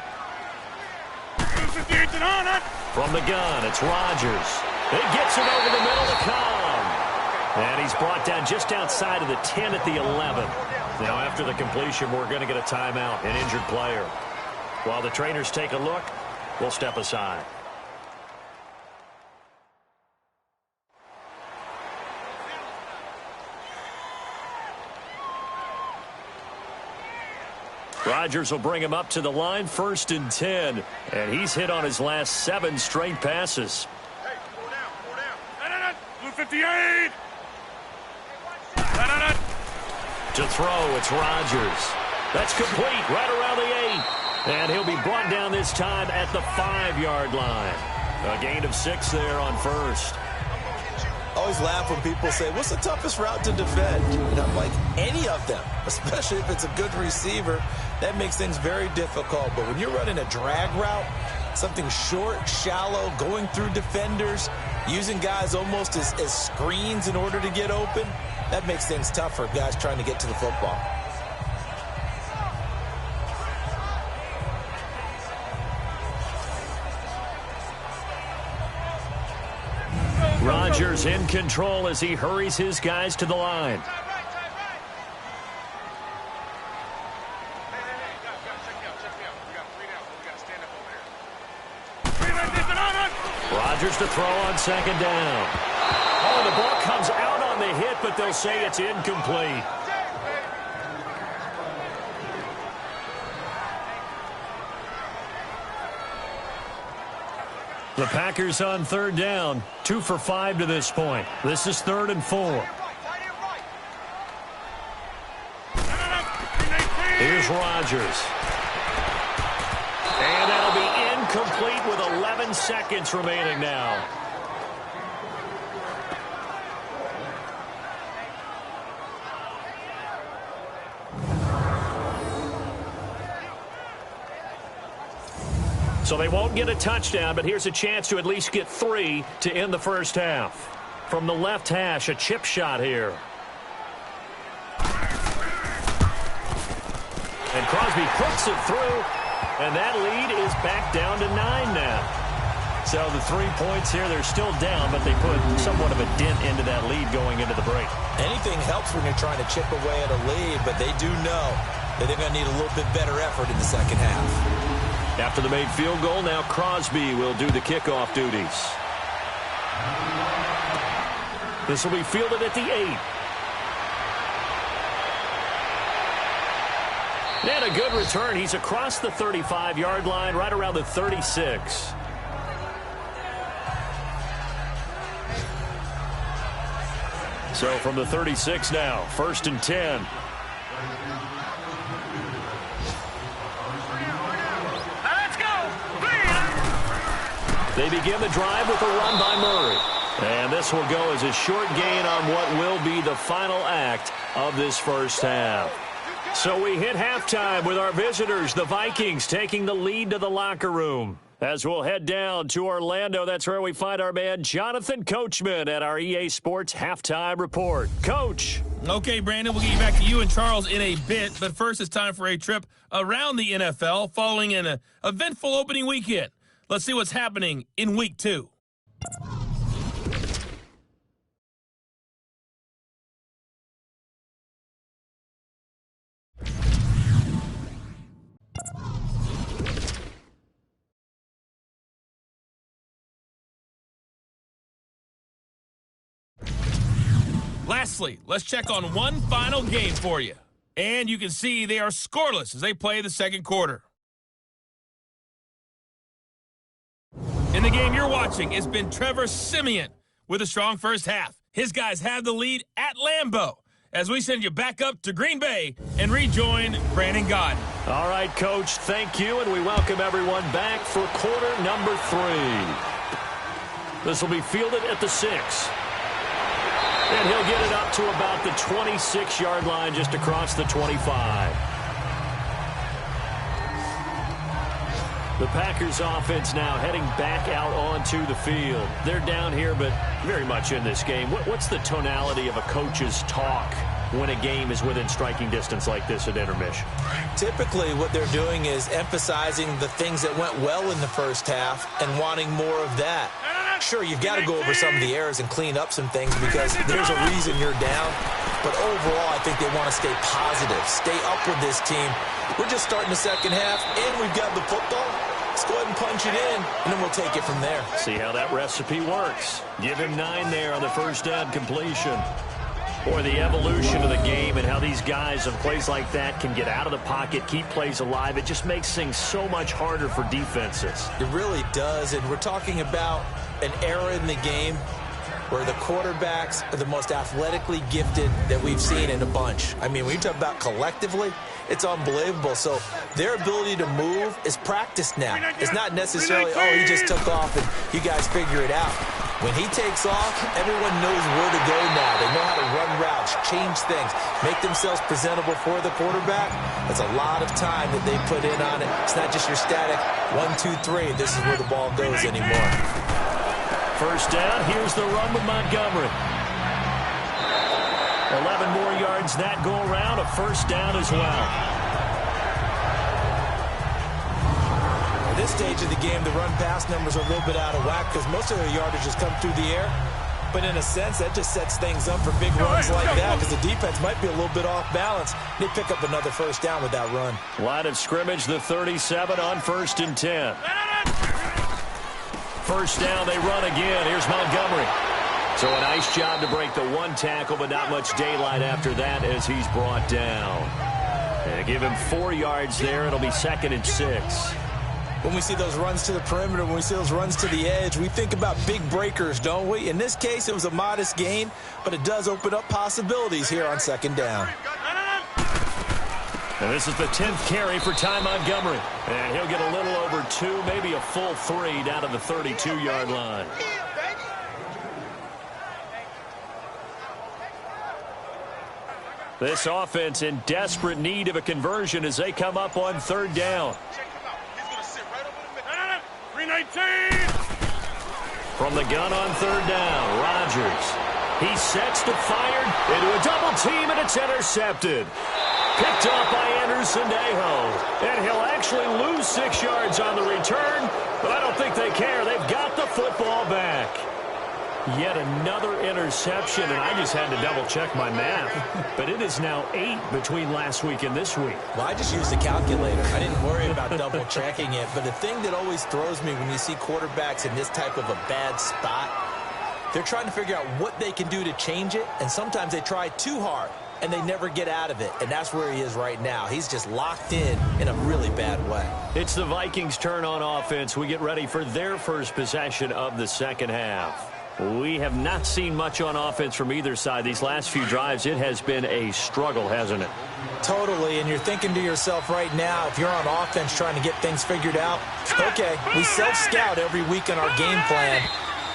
258 to on it. From the gun, it's Rodgers. He gets it over the middle to Cobb. And he's brought down just outside of the 10 at the 11. Now, after the completion, we're going to get a timeout, an injured player. While the trainers take a look, we'll step aside. Rodgers will bring him up to the line, 1st and 10. And he's hit on his last 7 straight passes. Hey, 4 down. 258. To throw, it's Rodgers. That's complete, right around the 8. And he'll be brought down this time at the 5-yard line. A gain of 6 there on 1st. I always laugh when people say, what's the toughest route to defend? And I'm like, any of them, especially if it's a good receiver. That makes things very difficult. But when you're running a drag route, something short, shallow, going through defenders, using guys almost as screens in order to get open, that makes things tough for guys trying to get to the football. Rodgers in control as he hurries his guys to the line. Rodgers to throw on 2nd down. Oh, the ball comes out on the hit, but they'll say it's incomplete. The Packers on 3rd down, 2 for 5 to this point. This is 3rd and 4. Here's Rodgers. And that'll be incomplete with 11 seconds remaining now. So they won't get a touchdown, but here's a chance to at least get 3 to end the first half. From the left hash, a chip shot here. And Crosby puts it through, and that lead is back down to 9 now. So the 3 points here, they're still down, but they put somewhat of a dent into that lead going into the break. Anything helps when you're trying to chip away at a lead, but they do know that they're going to need a little bit better effort in the second half. After the made field goal, now Crosby will do the kickoff duties. This will be fielded at the 8. And a good return. He's across the 35-yard line, right around the 36. So from the 36 now, 1st and 10. They begin the drive with a run by Murray. And this will go as a short gain on what will be the final act of this first half. So we hit halftime with our visitors, the Vikings, taking the lead to the locker room. As we'll head down to Orlando, that's where we find our man Jonathan Coachman at our EA Sports Halftime Report. Coach. Okay, Brandon, we'll get you back to you and Charles in a bit. But first, it's time for a trip around the NFL following an eventful opening weekend. Let's see what's happening in Week 2. Lastly, let's check on one final game for you. And you can see they are scoreless as they play the second quarter. In the game you're watching, it's been Trevor Siemian with a strong first half. His guys have the lead at Lambeau as we send you back up to Green Bay and rejoin Brandon Gaudin. All right, Coach, thank you, and we welcome everyone back for quarter number 3. This will be fielded at the 6. And he'll get it up to about the 26-yard line, just across the 25. The Packers offense now heading back out onto the field. They're down here, but very much in this game. What's the tonality of a coach's talk when a game is within striking distance like this at intermission? Typically, what they're doing is emphasizing the things that went well in the first half and wanting more of that. Sure, you've got to go over some of the errors and clean up some things because there's a reason you're down. But overall, I think they want to stay positive, stay up with this team. We're just starting the second half, and we've got the football. Let's go ahead and punch it in, and then we'll take it from there. See how that recipe works. Give him 9 there on the first down completion. Boy, the evolution of the game and how these guys on plays like that can get out of the pocket, keep plays alive, it just makes things so much harder for defenses. It really does, and we're talking about an era in the game where the quarterbacks are the most athletically gifted that we've seen in a bunch. I mean, when you talk about collectively, it's unbelievable. So their ability to move is practiced now. It's not necessarily, oh, he just took off and you guys figure it out. When he takes off, everyone knows where to go now. They know how to run routes, change things, make themselves presentable for the quarterback. That's a lot of time that they put in on it. It's not just your static 1, 2, 3. This is where the ball goes anymore. First down, here's the run with Montgomery. 11 more yards that go around, a first down as well. At this stage of the game, the run-pass numbers are a little bit out of whack because most of their yardage has come through the air. But in a sense, that just sets things up for big runs like that because the defense might be a little bit off balance. They pick up another first down with that run. Line of scrimmage, the 37 on 1st and 10. First down, they run again. Here's Montgomery. So a nice job to break the 1 tackle, but not much daylight after that as he's brought down. And give him 4 yards there. It'll be 2nd and 6. When we see those runs to the perimeter, when we see those runs to the edge, we think about big breakers, don't we? In this case, it was a modest gain, but it does open up possibilities here on 2nd down. And this is the 10th carry for Ty Montgomery. And he'll get a little over 2, maybe a full 3 down to the 32-yard line. This offense in desperate need of a conversion as they come up on 3rd down. From the gun on 3rd down, Rodgers. He sets to fire into a double team, and it's intercepted. Picked up by Anderson-Dejo. And he'll actually lose 6 yards on the return, but I don't think they care. They've got the football back. Yet another interception, and I just had to double-check my math. But it is now 8 between last week and this week. Well, I just used a calculator. I didn't worry about double-checking it. But the thing that always throws me when you see quarterbacks in this type of a bad spot, they're trying to figure out what they can do to change it, and sometimes they try too hard, and they never get out of it. And that's where he is right now. He's just locked in a really bad way. It's the Vikings' turn on offense. We get ready for their first possession of the second half. We have not seen much on offense from either side. These last few drives, it has been a struggle, hasn't it? Totally, and you're thinking to yourself right now, if you're on offense trying to get things figured out, okay, we self-scout every week on our game plan.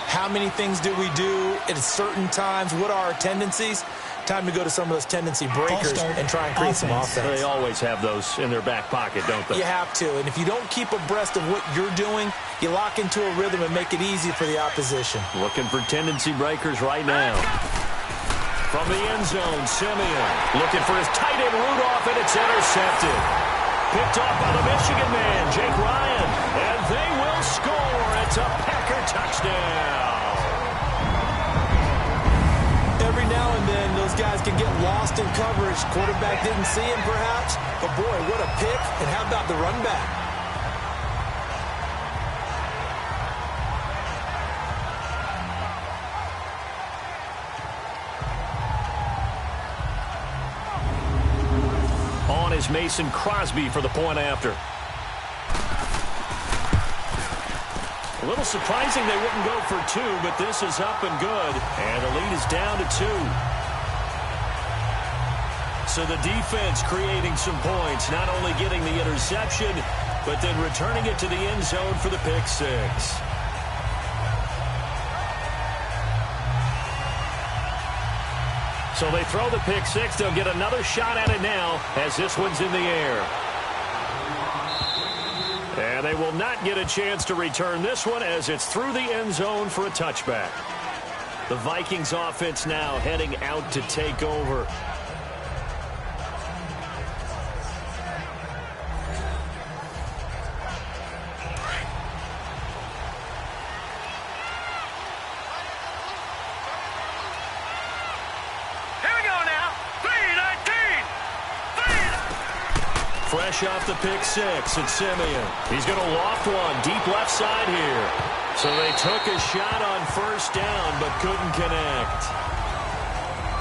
How many things do we do at certain times? What are our tendencies? Time to go to some of those tendency breakers and try and create some offense. They always have those in their back pocket, don't they? You have to, and if you don't keep abreast of what you're doing, you lock into a rhythm and make it easy for the opposition. Looking for tendency breakers right now. From the end zone, Simeon looking for his tight end Rudolph, and it's intercepted. Picked off by the Michigan man, Jake Ryan, and they will score. It's a Packer touchdown. Every now and then, those guys can get lost in coverage. Quarterback didn't see him, perhaps. But, boy, what a pick. And how about the run back? On is Mason Crosby for the point after. A little surprising they wouldn't go for 2, but this is up and good. And the lead is down to 2. So the defense creating some points, not only getting the interception, but then returning it to the end zone for the pick 6. So they throw the pick 6. They'll get another shot at it now as this one's in the air. And they will not get a chance to return this one as it's through the end zone for a touchback. The Vikings offense now heading out to take over. Fresh off the pick six, it's Simeon. He's going to loft one deep left side here. So they took a shot on first down but couldn't connect.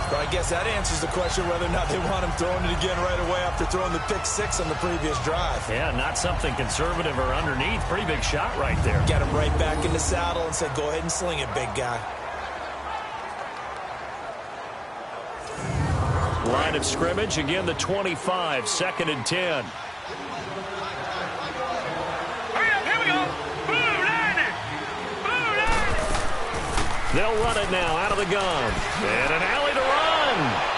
But I guess that answers the question whether or not they want him throwing it again right away after throwing the pick six on the previous drive. Yeah, not something conservative or underneath. Pretty big shot right there. Got him right back in the saddle and said, go ahead and sling it, big guy. Line of scrimmage, again the 25, 2nd and 10. Hurry up, here we go. Blue line. They'll run it now out of the gun. And an alley to run.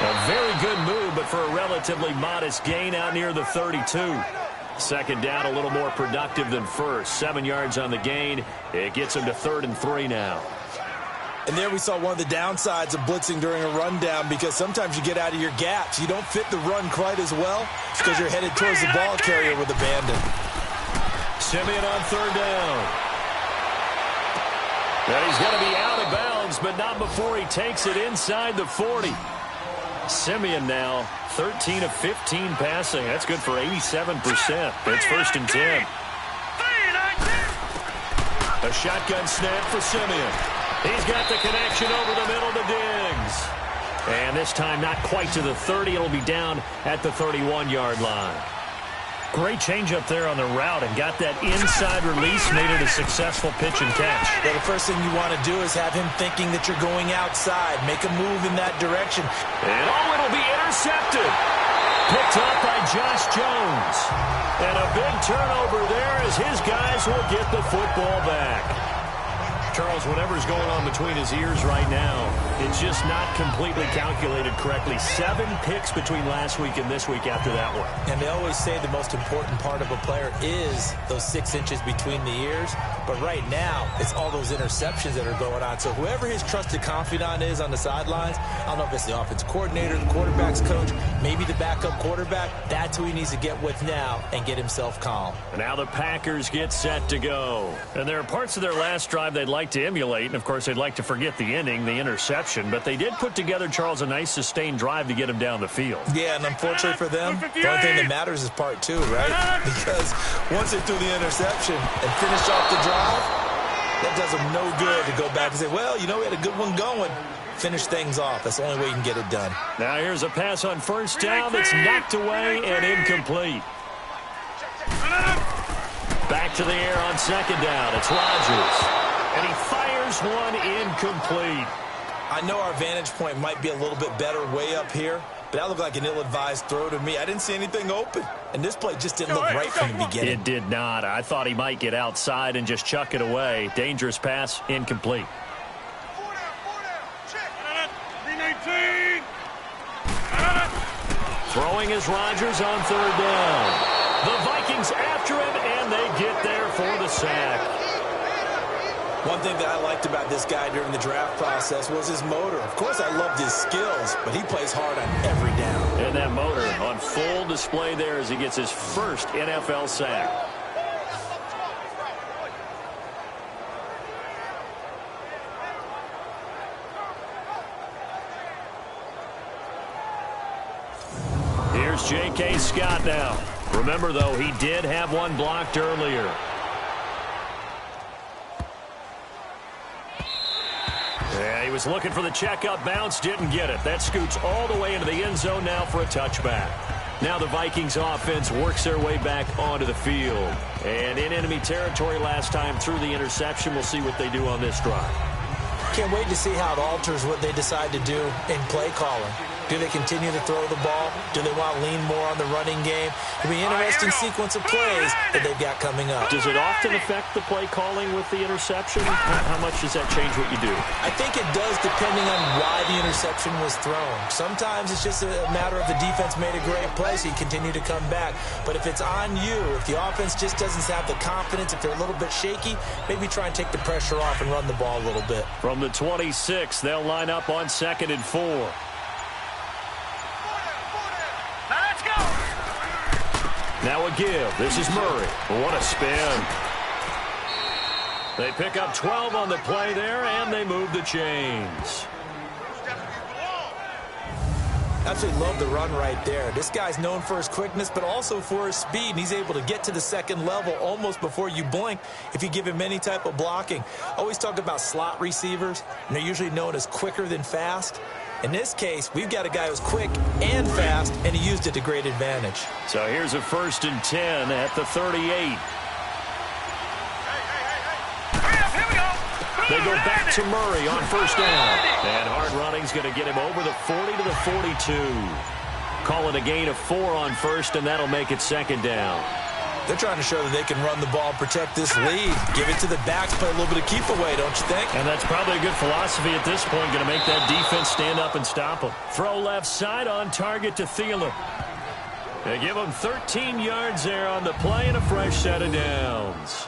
A very good move, but for a relatively modest gain out near the 32. Second down, a little more productive than first. 7 yards on the gain. It gets him to 3rd and 3 now. And there we saw one of the downsides of blitzing during a rundown, because sometimes you get out of your gaps. You don't fit the run quite as well because you're headed towards the ball carrier with abandon. Simeon on 3rd down. And he's going to be out of bounds, but not before he takes it inside the 40. Simeon now 13 of 15 passing. That's good for 87%. It's 1st and 10. A shotgun snap for Simeon. He's got the connection over the middle to Diggs. And this time not quite to the 30. It'll be down at the 31-yard line. Great change up there on the route and got that inside release, made it a successful pitch and catch. Yeah, the first thing you want to do is have him thinking that you're going outside. Make a move in that direction. And it'll be intercepted. Picked up by Josh Jones. And a big turnover there as his guys will get the football back. Charles, whatever's going on between his ears right now, it's just not completely calculated correctly. 7 picks between last week and this week after that one. And they always say the most important part of a player is those 6 inches between the ears. But right now, it's all those interceptions that are going on. So whoever his trusted confidant is on the sidelines, I don't know if it's the offense coordinator, the quarterback's coach, maybe the backup quarterback, that's who he needs to get with now and get himself calm. And now the Packers get set to go. And there are parts of their last drive they'd like to emulate, and of course they'd like to forget the ending, the interception, but they did put together, Charles, a nice sustained drive to get him down the field. Yeah, and unfortunately for them, the only thing that matters is part 2, right? Because once they threw the interception and finished off the drive, that does them no good to go back and say, well, you know, we had a good one going. Finish things off. That's the only way you can get it done. Now here's a pass on first down that's knocked away and incomplete. Back to the air on second down. It's Rodgers. And he fires one incomplete. I know our vantage point might be a little bit better way up here, but that looked like an ill-advised throw to me. I didn't see anything open, and this play just didn't look right from the beginning. It did not. I thought he might get outside and just chuck it away. Dangerous pass, incomplete. Throwing is Rodgers on 3rd down. The Vikings after him, and they get there for the sack. One thing that I liked about this guy during the draft process was his motor. Of course, I loved his skills, but he plays hard on every down. And that motor on full display there as he gets his first NFL sack. Here's J.K. Scott now. Remember, though, he did have one blocked earlier. Yeah, he was looking for the checkup bounce, didn't get it. That scoots all the way into the end zone now for a touchback. Now the Vikings offense works their way back onto the field. And in enemy territory last time through the interception. We'll see what they do on this drive. Can't wait to see how it alters what they decide to do in play calling. Do they continue to throw the ball? Do they want to lean more on the running game? It'll be an interesting sequence of plays that they've got coming up. Does it often affect the play calling with the interception? How much does that change what you do? I think it does, depending on why the interception was thrown. Sometimes it's just a matter of the defense made a great play, so you continue to come back. But if it's on you, if the offense just doesn't have the confidence, if they're a little bit shaky, maybe try and take the pressure off and run the ball a little bit. From the 26, they'll line up on 2nd and 4. Now a give. This is Murray. What a spin. They pick up 12 on the play there, and they move the chains. Absolutely love the run right there. This guy's known for his quickness, but also for his speed, and he's able to get to the second level almost before you blink if you give him any type of blocking. Always talk about slot receivers, and they're usually known as quicker than fast. In this case, we've got a guy who's quick and fast, and he used it to great advantage. So here's a 1st and 10 at the 38. They go back to Murray on 1st down. And hard running's going to get him over the 40 to the 42. Call it a gain of 4 on 1st, and that'll make it 2nd down. They're trying to show that they can run the ball, protect this lead. Give it to the backs, play a little bit of keep away, don't you think? And that's probably a good philosophy at this point, going to make that defense stand up and stop them. Throw left side on target to Thielen. They give him 13 yards there on the play and a fresh set of downs.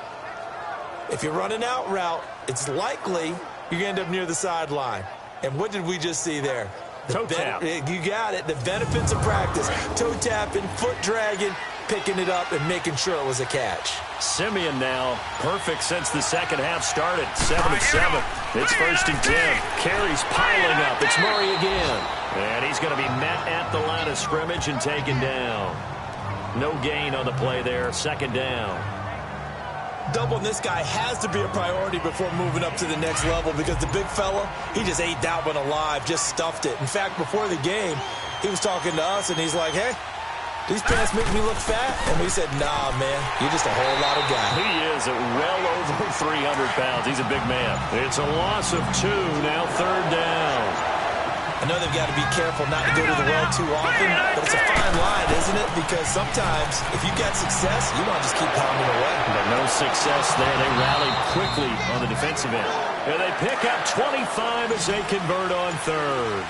If you're running out route, it's likely you're going to end up near the sideline. And what did we just see there? Toe tap. You got it. The benefits of practice. Toe tapping, foot dragging, picking it up, and making sure it was a catch. Simeon now, perfect since the second half started. 7 of 7. It's 1st and 10. Carries piling up. It's Murray again. And he's going to be met at the line of scrimmage and taken down. No gain on the play there. 2nd down. Doubling this guy has to be a priority before moving up to the next level because the big fella, he just ate that one alive, just stuffed it. In fact, before the game, he was talking to us, and he's like, hey, these pants make me look fat? And we said, nah, man, you're just a whole lot of guy. He is at well over 300 pounds. He's a big man. It's a loss of 2, now 3rd down. I know they've got to be careful not to go to the well too often, but it's a fine line, isn't it? Because sometimes, if you got success, you want to just keep pounding away. But no success there. They rallied quickly on the defensive end. And they pick up 25 as they convert on 3rd.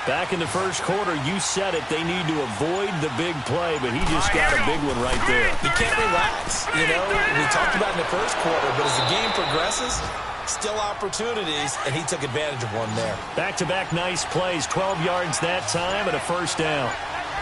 Back in the first quarter, you said it, they need to avoid the big play, but he just got a big one right there. You can't relax. You know, we talked about in the first quarter, but as the game progresses, still opportunities, and he took advantage of one there. Back-to-back nice plays, 12 yards that time and a 1st down.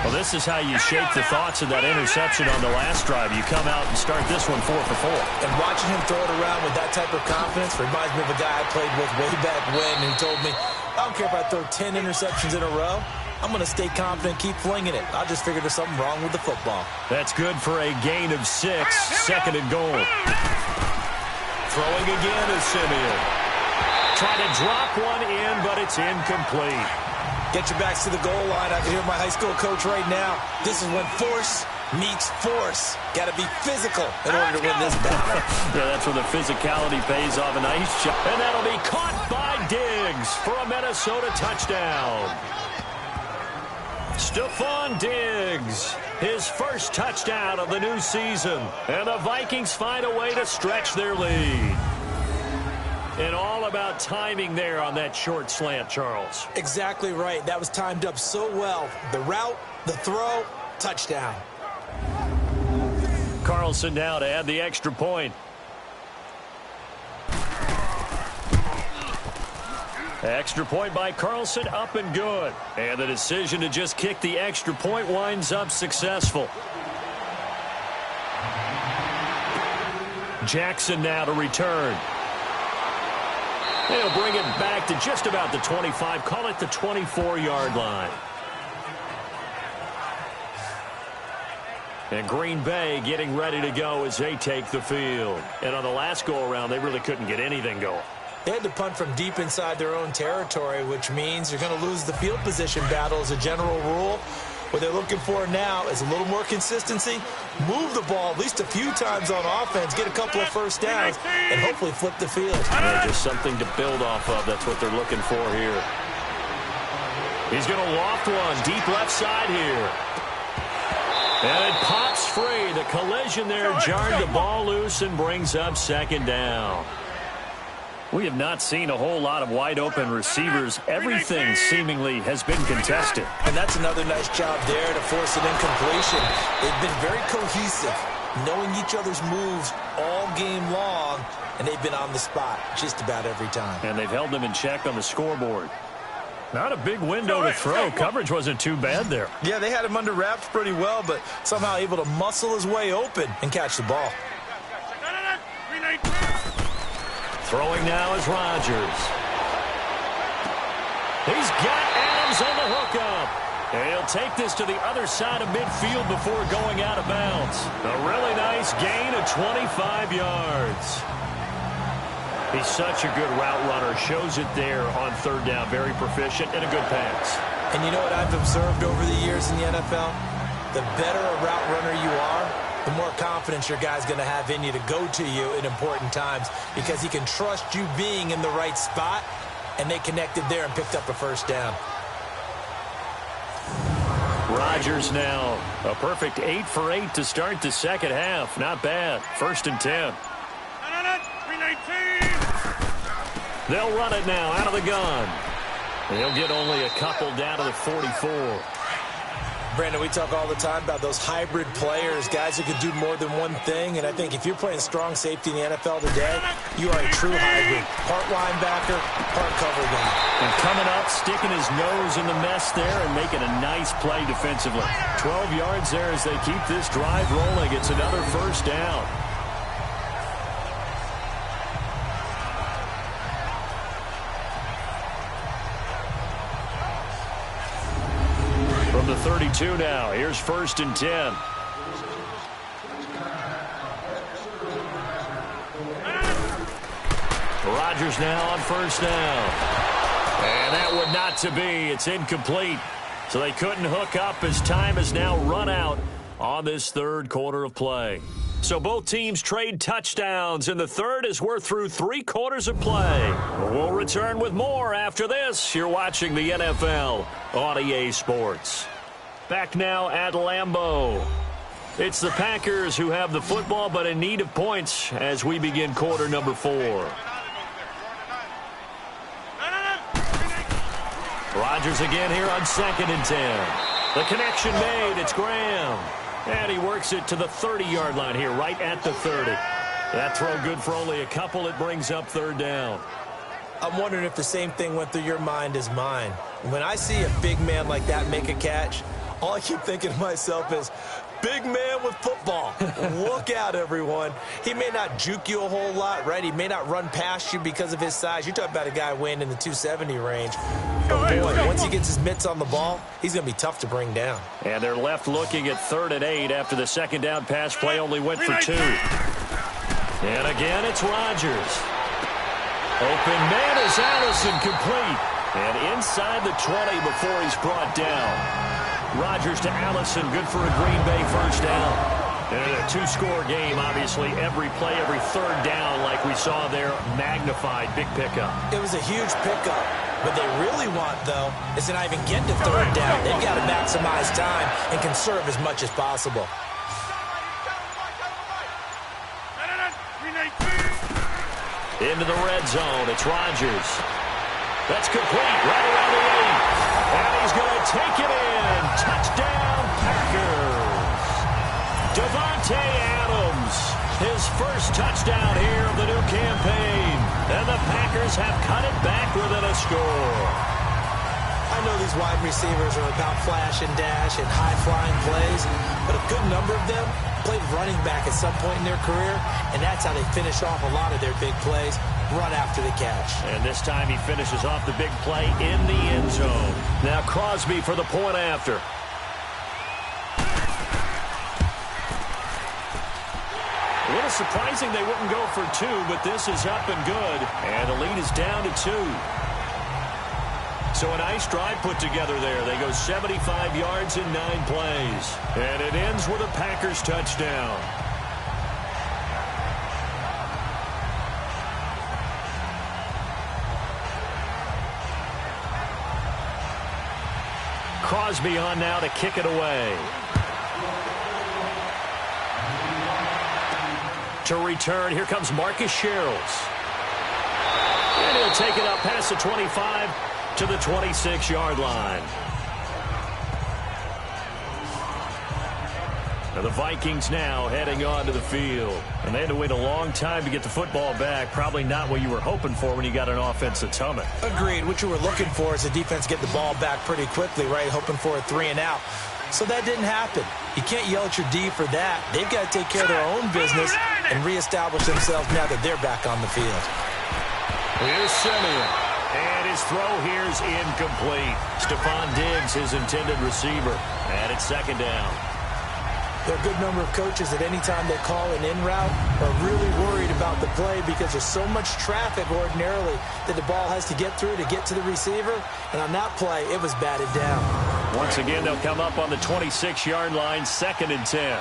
Well, this is how you shake the thoughts of that interception on the last drive. You come out and start this one 4 for 4. And watching him throw it around with that type of confidence reminds me of a guy I played with way back when who told me, I don't care if I throw 10 interceptions in a row. I'm going to stay confident, keep flinging it. I just figured there's something wrong with the football. That's good for a gain of 6, 2nd and goal. Throwing again is Simeon. Trying to drop one in, but it's incomplete. Get your backs to the goal line. I can hear my high school coach right now. This is when force meets force. Got to be physical in order to win this battle. Yeah, that's where the physicality pays off. A nice shot. And that'll be caught by Diggs for a Minnesota touchdown. Stephon Diggs, his first touchdown of the new season. And the Vikings find a way to stretch their lead. And all about timing there on that short slant, Charles. Exactly right. That was timed up so well. The route, the throw, touchdown. Carlson now to add the extra point. Extra point by Carlson, up and good. And the decision to just kick the extra point winds up successful. Jackson now to return. They'll bring it back to just about the 25. Call it the 24-yard line. And Green Bay getting ready to go as they take the field. And on the last go-around, they really couldn't get anything going. They had to punt from deep inside their own territory, which means you're going to lose the field position battle as a general rule. What they're looking for now is a little more consistency, move the ball at least a few times on offense, get a couple of first downs, and hopefully flip the field. Yeah, just something to build off of. That's what they're looking for here. He's going to loft one deep left side here. And it pops free. The collision there jarred the ball loose and brings up 2nd down. We have not seen a whole lot of wide-open receivers. Everything seemingly has been contested. And that's another nice job there to force an incompletion. They've been very cohesive, knowing each other's moves all game long, and they've been on the spot just about every time. And they've held them in check on the scoreboard. Not a big window to throw. Coverage wasn't too bad there. Yeah, they had him under wraps pretty well, but somehow able to muscle his way open and catch the ball. Throwing now is Rodgers. He's got Adams on the hookup. And he'll take this to the other side of midfield before going out of bounds. A really nice gain of 25 yards. He's such a good route runner. Shows it there on third down. Very proficient and a good pass. And you know what I've observed over the years in the NFL? The better a route runner you are, the more confidence your guy's going to have in you to go to you in important times because he can trust you being in the right spot, and they connected there and picked up a first down. Rodgers now. A perfect 8 for 8 to start the second half. Not bad. 1st and 10. They'll run it now out of the gun. They'll get only a couple down to the 44. Brandon, we talk all the time about those hybrid players, guys who can do more than one thing, and I think if you're playing strong safety in the NFL today, you are a true hybrid. Part linebacker, part cover guy. And coming up, sticking his nose in the mess there and making a nice play defensively. 12 yards there as they keep this drive rolling. It's another first down. From the 32 now, here's 1st and 10. Rodgers now on 1st down. And that would not to be. It's incomplete. So they couldn't hook up as time has now run out on this third quarter of play. So both teams trade touchdowns in the third as we're through 3 quarters of play. We'll return with more after this. You're watching the NFL on EA Sports. Back now at Lambeau. It's the Packers who have the football but in need of points as we begin quarter number 4. Rodgers again here on 2nd and 10. The connection made. It's Graham. And he works it to the 30-yard line here, right at the 30. That throw good for only a couple. It brings up 3rd down. I'm wondering if the same thing went through your mind as mine. When I see a big man like that make a catch, all I keep thinking to myself is, big man with football. Look out, everyone. He may not juke you a whole lot, right? He may not run past you because of his size. You're talking about a guy weighing in the 270 range. But boy, once he gets his mitts on the ball, he's going to be tough to bring down. And they're left looking at 3rd and 8 after the second down pass play only went for 2. And again, it's Rodgers. Open man is Allison, complete. And inside the 20 before he's brought down. Rodgers to Allison, good for a Green Bay first down. And a 2-score game, obviously. Every play, every 3rd down, like we saw there, magnified. Big pickup. It was a huge pickup. What they really want, though, is to not even get to 3rd down. They've got to maximize time and conserve as much as possible. Into the red zone. It's Rodgers. That's complete. Right around the 8. And he's going to take it in. Touchdown, Packers. Davante Adams. His first touchdown here of the new campaign. And the Packers have cut it back within a score. I know these wide receivers are about flash and dash and high-flying plays, but a good number of them played running back at some point in their career, and that's how they finish off a lot of their big plays, run after the catch. And this time he finishes off the big play in the end zone. Now Crosby for the point after. A little surprising they wouldn't go for 2, but this is up and good. And the lead is down to 2. So a nice drive put together there. They go 75 yards in 9 plays. And it ends with a Packers touchdown. Crosby on now to kick it away. To return, here comes Marcus Sherrills. And he'll take it up past the 25 to the 26-yard line. Now the Vikings now heading onto the field. And they had to wait a long time to get the football back. Probably not what you were hoping for when you got an offense that's humming. Agreed. What you were looking for is the defense get the ball back pretty quickly, right? Hoping for a 3 and out. So that didn't happen. You can't yell at your D for that. They've got to take care of their own business and reestablish themselves now that they're back on the field. Here's Simeon. And His throw here's incomplete. Stephon Diggs, his intended receiver. And it's second down. There are a good number of coaches that any time they call an in route are really worried about the play because there's so much traffic ordinarily that the ball has to get through to get to the receiver. And on that play, it was batted down. Once again, they'll come up on the 26-yard line, 2nd and 10.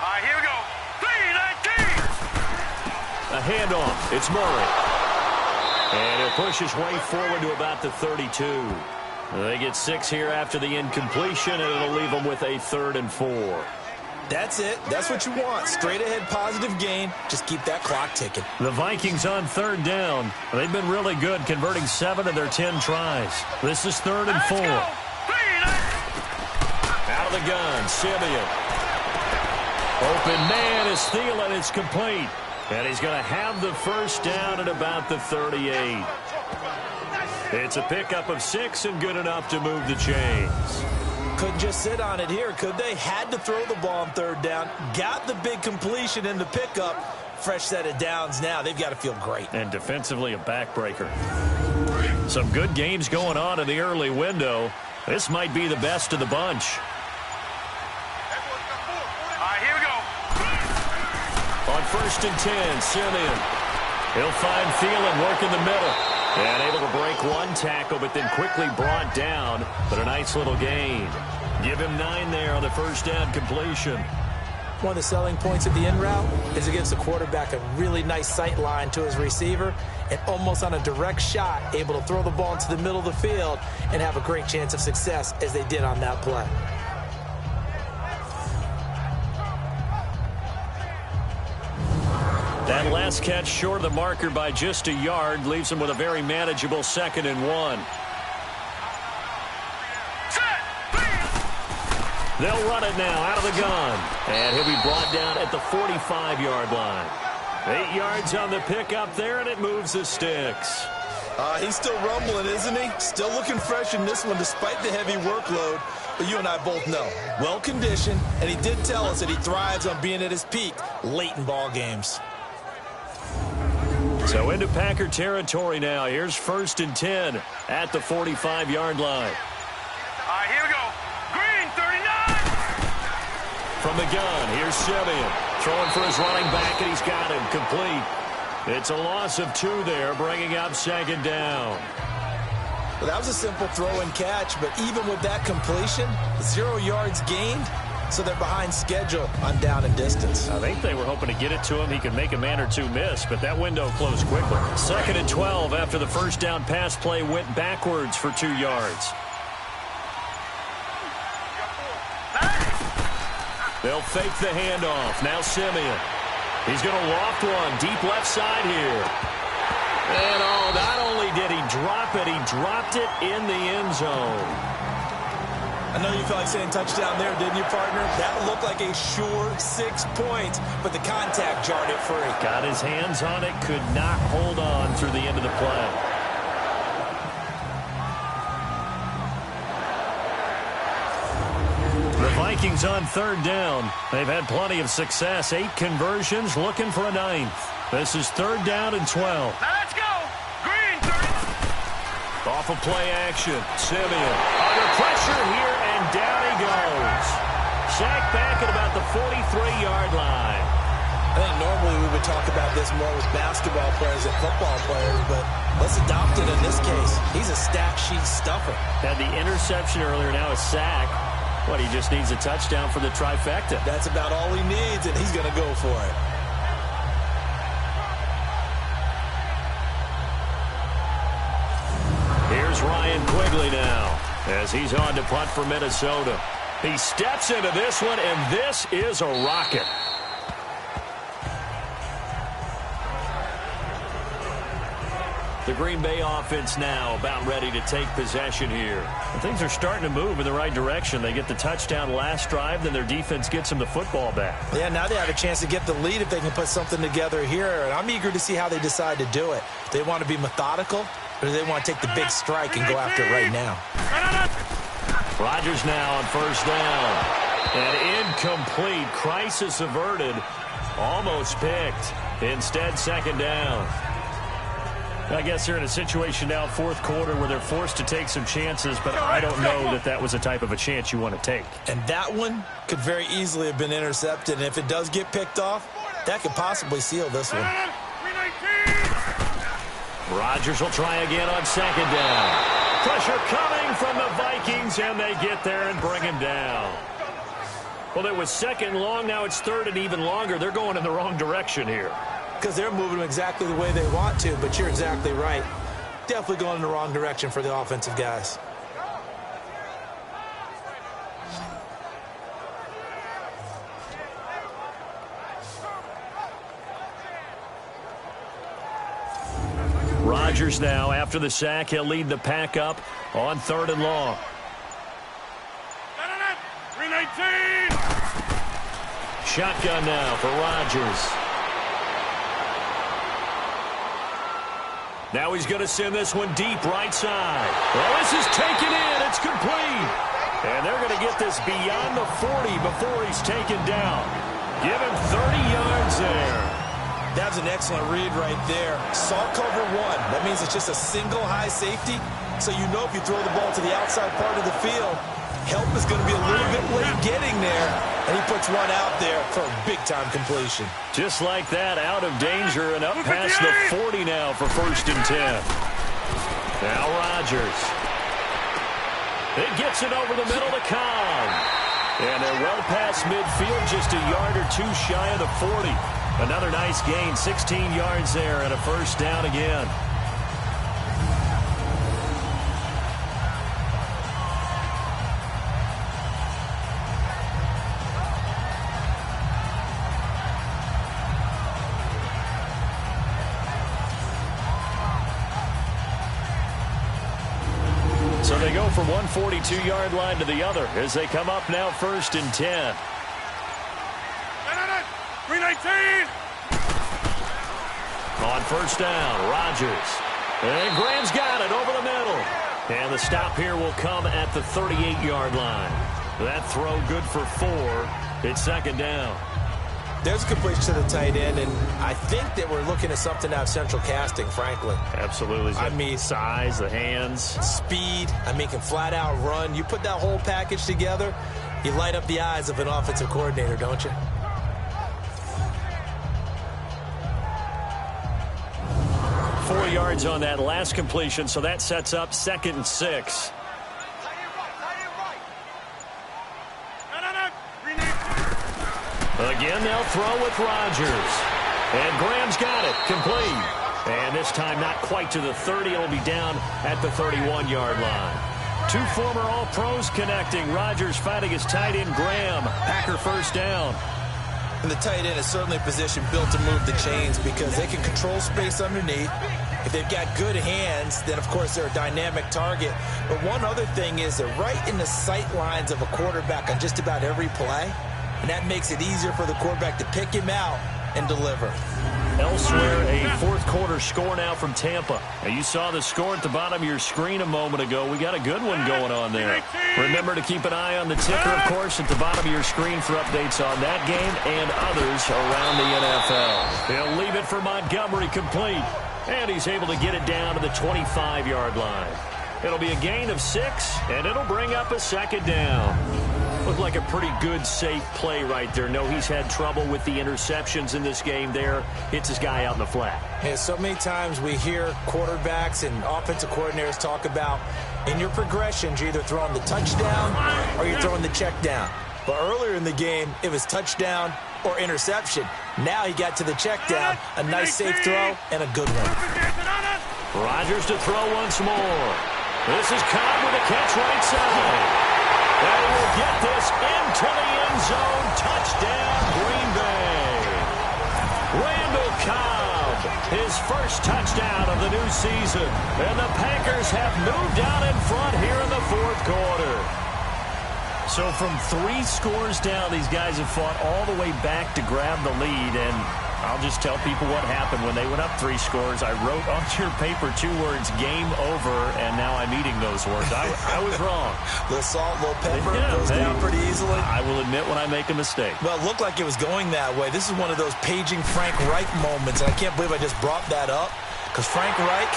All right, here we go. 3-19. A handoff. It's Murray. And he'll push his way forward to about the 32. They get 6 here after the incompletion, and it'll leave them with a 3rd and 4. That's it. That's what you want. Straight ahead positive gain. Just keep that clock ticking. The Vikings on 3rd down. They've been really good, converting 7 of their 10 tries. This is 3rd and 4. Out of the gun, Simeon. Open man is Thielen. It's complete. And he's going to have the first down at about the 38. It's a pickup of 6 and good enough to move the chains. Couldn't just sit on it here, could they? Had to throw the ball on 3rd down. Got the big completion in the pickup. Fresh set of downs now. They've got to feel great. And defensively a backbreaker. Some good games going on in the early window. This might be the best of the bunch. All right, here we go. On 1st and 10, Simeon. He'll find Thielen working the middle. And able to break one tackle, but then quickly brought down. But a nice little gain. Give him 9 there on the first down completion. One of the selling points of the in route is it gives the quarterback a really nice sight line to his receiver and almost on a direct shot able to throw the ball into the middle of the field and have a great chance of success as they did on that play. That last catch short of the marker by just a yard leaves him with a very manageable 2nd and 1. They'll run it now out of the gun. And he'll be brought down at the 45-yard line. 8 yards on the pickup there, and it moves the sticks. He's still rumbling, isn't he? Still looking fresh in this one despite the heavy workload. But you and I both know, well-conditioned, and he did tell us that he thrives on being at his peak late in ball games. So into Packer territory now. Here's 1st and 10 at the 45-yard line. All right, here we go. Green, 39. From the gun, here's Simeon. Throwing for his running back, and he's got him complete. It's a loss of 2 there, bringing up 2nd down. Well, that was a simple throw and catch, but even with that completion, 0 yards gained, so they're behind schedule on down and distance. I think they were hoping to get it to him. He could make a man or 2 miss, but that window closed quickly. 2nd and 12 after the first down pass play went backwards for 2 yards. They'll fake the handoff. Now Simeon. He's going to loft one deep left side here. And not only did he drop it, he dropped it in the end zone. I know you felt like saying touchdown there, didn't you, partner? That looked like a sure 6 points, but the contact jarred it free. Got his hands on it, could not hold on through the end of the play. The Vikings on 3rd down. They've had plenty of success. 8 conversions, looking for a 9th. This is 3rd down and 12. Now let's go. Green, 30. Off of play action, Simeon under pressure here, and down he goes. Sacked back at about the 43-yard line. I think normally we would talk about this more with basketball players and football players, but let's adopt it in this case. He's a stat sheet stuffer. Had the interception earlier, now a sack. What, he just needs a touchdown for the trifecta. That's about all he needs, and he's going to go for it. Here's Ryan Quigley now as he's on to punt for Minnesota. He steps into this one, and this is a rocket. The Green Bay offense now about ready to take possession here. And things are starting to move in the right direction. They get the touchdown last drive, then their defense gets them the football back. Yeah, now they have a chance to get the lead if they can put something together here, and I'm eager to see how they decide to do it. Do they want to be methodical, or do they want to take the big strike and go after it right now? Rodgers now on 1st down. And incomplete. Crisis averted. Almost picked. Instead, second down. I guess they're in a situation now, fourth quarter, where they're forced to take some chances, but I don't know that that was the type of a chance you want to take. And that one could very easily have been intercepted. And if it does get picked off, that could possibly seal this one. Rodgers will try again on second down. Pressure coming from the Vikings, and they get there and bring him down. Well, it was second long. Now it's third and even longer. They're going in the wrong direction here. Because they're moving them exactly the way they want to, but you're exactly right. Definitely going in the wrong direction for the offensive guys. Rodgers now, after the sack, he'll lead the pack up on third and long. 319. Shotgun now for Rodgers. Now he's going to send this one deep right side. Well, this is taken in. It's complete. And they're going to get this beyond the 40 before he's taken down. Give him 30 yards there. That's an excellent read right there. Saw cover one. That means it's just a single high safety. So you know if you throw the ball to the outside part of the field, help is going to be a little bit late getting there. And he puts one out there for a big-time completion. Just like that, out of danger and up past the 40 now for 1st and 10. Now Rodgers. It gets it over the middle to Cobb. And they're well past midfield, just a yard or two shy of the 40. Another nice gain, 16 yards there and a first down again. So they go from one 42-yard line to the other as they come up now 1st and 10. 319. On first down, Rodgers. And Graham's got it over the middle. And the stop here will come at the 38-yard line. That throw good for 4. It's second down. There's a completion to the tight end, and I think that we're looking at something out of central casting, frankly. Absolutely. I mean, size, the hands. Speed. I mean, can flat out run. You put that whole package together, you light up the eyes of an offensive coordinator, don't you? Four yards on that last completion, so that sets up 2nd and 6. Again, they'll throw with Rodgers. And Graham's got it. Complete. And this time not quite to the 30. It'll be down at the 31-yard line. Two former All-Pros connecting. Rodgers fighting his tight end, Graham. Packer first down. And the tight end is certainly a position built to move the chains because they can control space underneath. If they've got good hands, then, of course, they're a dynamic target. But one other thing is they're right in the sight lines of a quarterback on just about every play. And that makes it easier for the quarterback to pick him out and deliver. Elsewhere, a fourth quarter score now from Tampa. Now, you saw the score at the bottom of your screen a moment ago. We got a good one going on there. Remember to keep an eye on the ticker, of course, at the bottom of your screen for updates on that game and others around the NFL. He'll leave it for Montgomery complete. And he's able to get it down to the 25-yard line. It'll be a gain of 6, and it'll bring up a second down. Looked like a pretty good, safe play right there. No, he's had trouble with the interceptions in this game there. Hits his guy out in the flat. Yeah, so many times we hear quarterbacks and offensive coordinators talk about in your progressions, you're either throwing the touchdown or you're throwing the check down. But earlier in the game, it was touchdown or interception. Now he got to the check down, a nice safe throw, and a good one. Rodgers to throw once more. This is Cobb with a catch right side. They will get this into the end zone. Touchdown, Green Bay. Randall Cobb, his first touchdown of the new season. And the Packers have moved out in front here in the fourth quarter. So from 3 scores down, these guys have fought all the way back to grab the lead. And I'll just tell people what happened when they went up 3 scores. I wrote on your paper 2 words, game over, and now I'm eating those words. I was wrong. A little salt, a little pepper, goes down pretty easily. I will admit when I make a mistake. Well, it looked like it was going that way. This is one of those paging Frank Reich moments, and I can't believe I just brought that up, because Frank Reich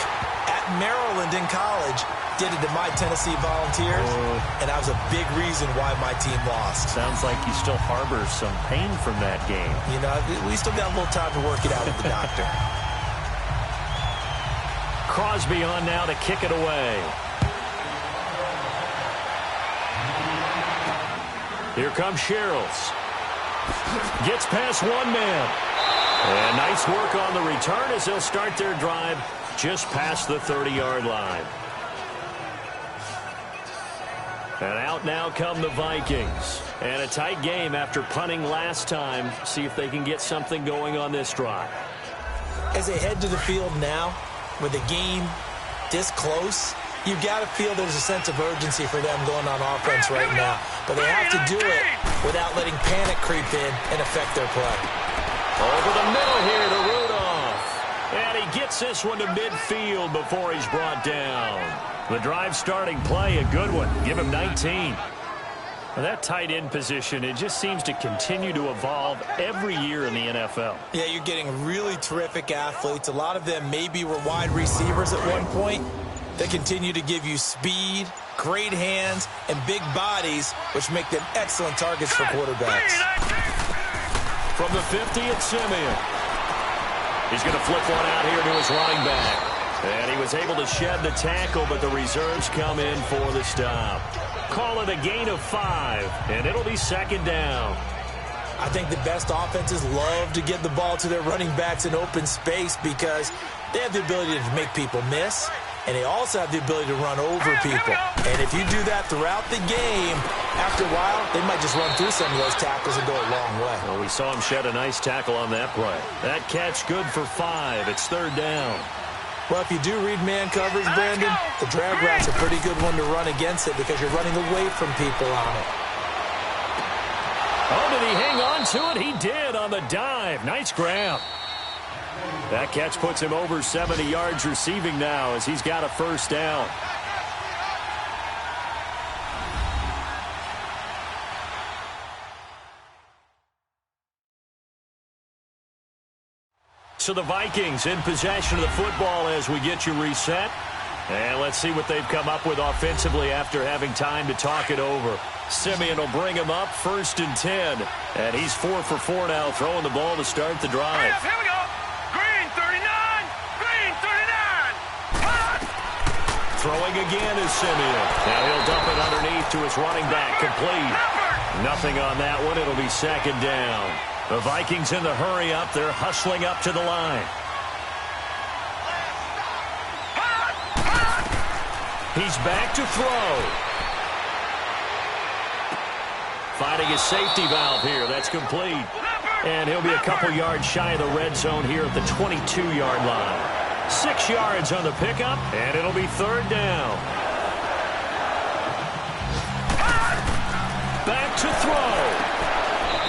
at Maryland in college did it to my Tennessee Volunteers, and that was a big reason why my team lost. Sounds like you still harbor some pain from that game. You know, we still got a little time to work it out with the doctor. Crosby on now to kick it away. Here comes Sherrills. Gets past one man. And nice work on the return as they'll start their drive just past the 30-yard line. And out now come the Vikings. And a tight game after punting last time. See if they can get something going on this drive. As they head to the field now, with the game this close, you've got to feel there's a sense of urgency for them going on offense right now. But they have to do it without letting panic creep in and affect their play. Over the middle here to Rudolph. And he gets this one to midfield before he's brought down. The drive starting play, a good one. Give him 19. Well, that tight end position, it just seems to continue to evolve every year in the NFL. Yeah, you're getting really terrific athletes. A lot of them maybe were wide receivers at one point. They continue to give you speed, great hands, and big bodies, which make them excellent targets for quarterbacks. From the 50, it's Simeon. He's going to flip one out here to his running back. And he was able to shed the tackle, but the reserves come in for the stop. Call it a gain of 5, and it'll be second down. I think the best offenses love to get the ball to their running backs in open space because they have the ability to make people miss, and they also have the ability to run over people. And if you do that throughout the game, after a while, they might just run through some of those tackles and go a long way. Well, we saw him shed a nice tackle on that play. That catch good for 5. It's third down. Well, if you do read man coverage, Brandon, the drag route's a pretty good one to run against it because you're running away from people on it. Oh, did he hang on to it? He did on the dive. Nice grab. That catch puts him over 70 yards receiving now as he's got a first down. So the Vikings in possession of the football as we get you reset. And let's see what they've come up with offensively after having time to talk it over. Simeon will bring him up 1st and 10. And he's 4 for 4 now, throwing the ball to start the drive. Here we go. Green 39. Green 39. Throwing again is Simeon. Now he'll dump it underneath to his running back, complete. Nothing on that one. It'll be second down. The Vikings in the hurry up. They're hustling up to the line. He's back to throw. Finding his safety valve here. That's complete. And he'll be a couple yards shy of the red zone here at the 22-yard line. 6 yards on the pickup, and it'll be third down. Back to throw.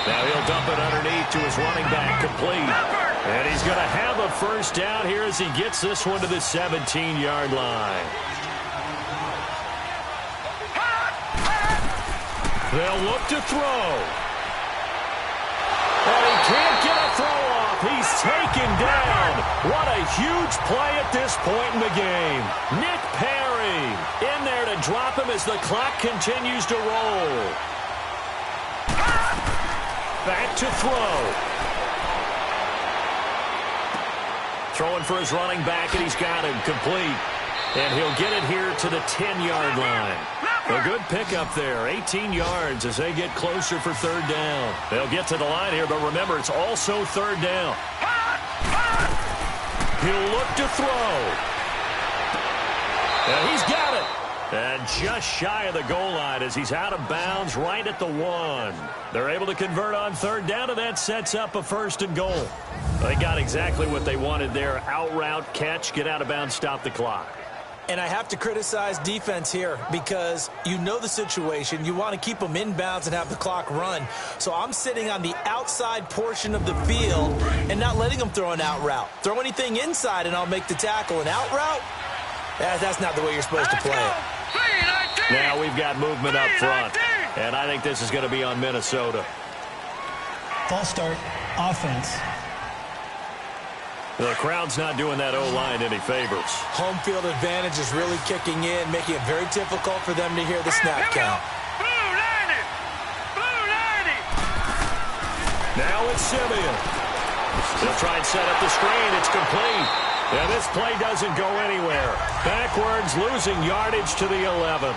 Now he'll dump it underneath to his running back, complete. And he's going to have a first down here as he gets this one to the 17-yard line. They'll look to throw. And he can't get a throw off. He's taken down. What a huge play at this point in the game. Nick Perry in there to drop him as the clock continues to roll. Back to throw. Throwing for his running back, and he's got him complete. And he'll get it here to the 10-yard line. A good pickup there, 18 yards as they get closer for third down. They'll get to the line here, but remember, it's also third down. He'll look to throw. And he's got it. And just shy of the goal line as he's out of bounds right at the 1. They're able to convert on third down, and that sets up a 1st and goal. They got exactly what they wanted there. Out route, catch, get out of bounds, stop the clock. And I have to criticize defense here because you know the situation. You want to keep them inbounds and have the clock run. So I'm sitting on the outside portion of the field and not letting them throw an out route. Throw anything inside and I'll make the tackle. An out route? That's not the way you're supposed to play it. Now we've got movement up front. And I think this is going to be on Minnesota. False start, offense. The crowd's not doing that O-line any favors. Home field advantage is really kicking in, making it very difficult for them to hear the snap count. Now it's Simeon. They'll try and set up the screen. It's complete. And this play doesn't go anywhere. Backwards, losing yardage to the 11.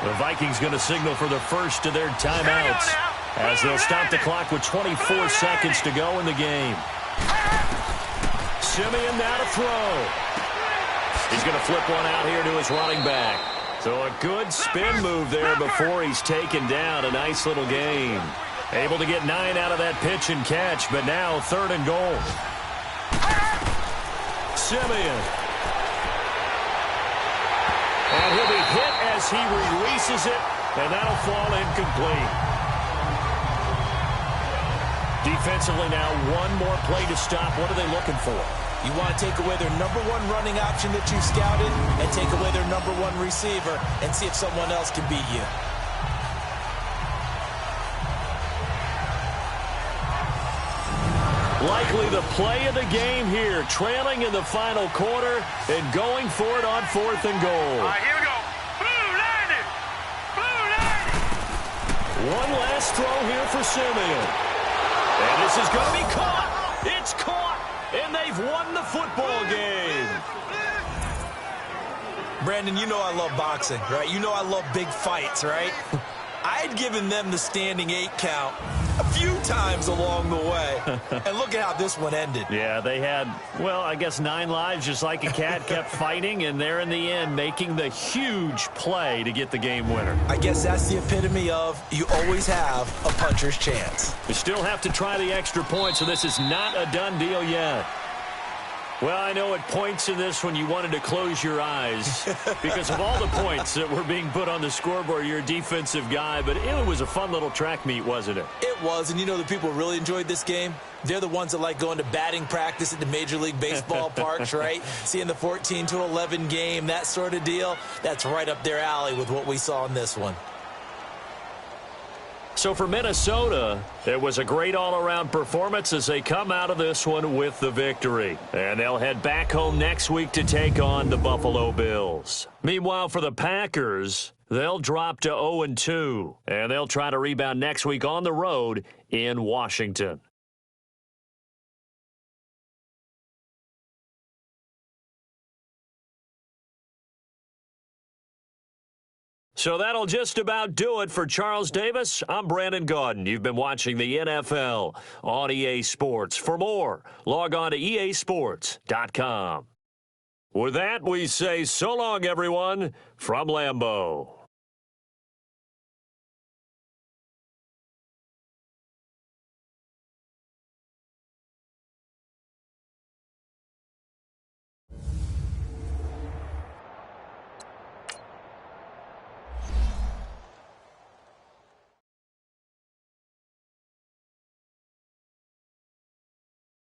The Vikings going to signal for the first of their timeouts as they'll stop the clock with 24 seconds to go in the game. Simeon now to throw. He's going to flip one out here to his running back. So a good spin move there before he's taken down. A nice little game. Able to get 9 out of that pitch and catch, but now 3rd and goal. Simeon. And he'll be hit as he releases it, and that'll fall incomplete. Defensively now, one more play to stop. What are they looking for? You want to take away their number 1 running option that you scouted and take away their number 1 receiver and see if someone else can beat you. Likely the play of the game here, trailing in the final quarter and going for it on 4th and goal. All right, here we go. Blue line it. Blue line it. One last throw here for Simeon. And this is going to be caught. It's caught. And they've won the football game. Brandon, you know I love boxing, right? You know I love big fights, right? I had given them the standing 8 count a few times along the way. And look at how this one ended. Yeah, they had, well, I guess 9 lives just like a cat, kept fighting, and they're in the end making the huge play to get the game winner. I guess that's the epitome of you always have a puncher's chance. You still have to try the extra point, so this is not a done deal yet. Well, I know at points in this when you wanted to close your eyes because of all the points that were being put on the scoreboard. You're a defensive guy, but it was a fun little track meet, wasn't it? It was, and you know the people really enjoyed this game? They're the ones that like going to batting practice at the Major League Baseball parks, right? Seeing the 14-11 game, that sort of deal. That's right up their alley with what we saw in this one. So for Minnesota, it was a great all-around performance as they come out of this one with the victory. And they'll head back home next week to take on the Buffalo Bills. Meanwhile, for the Packers, they'll drop to 0-2, and they'll try to rebound next week on the road in Washington. So that'll just about do it for Charles Davis. I'm Brandon Gaudin. You've been watching the NFL on EA Sports. For more, log on to easports.com. With that, we say so long, everyone, from Lambeau.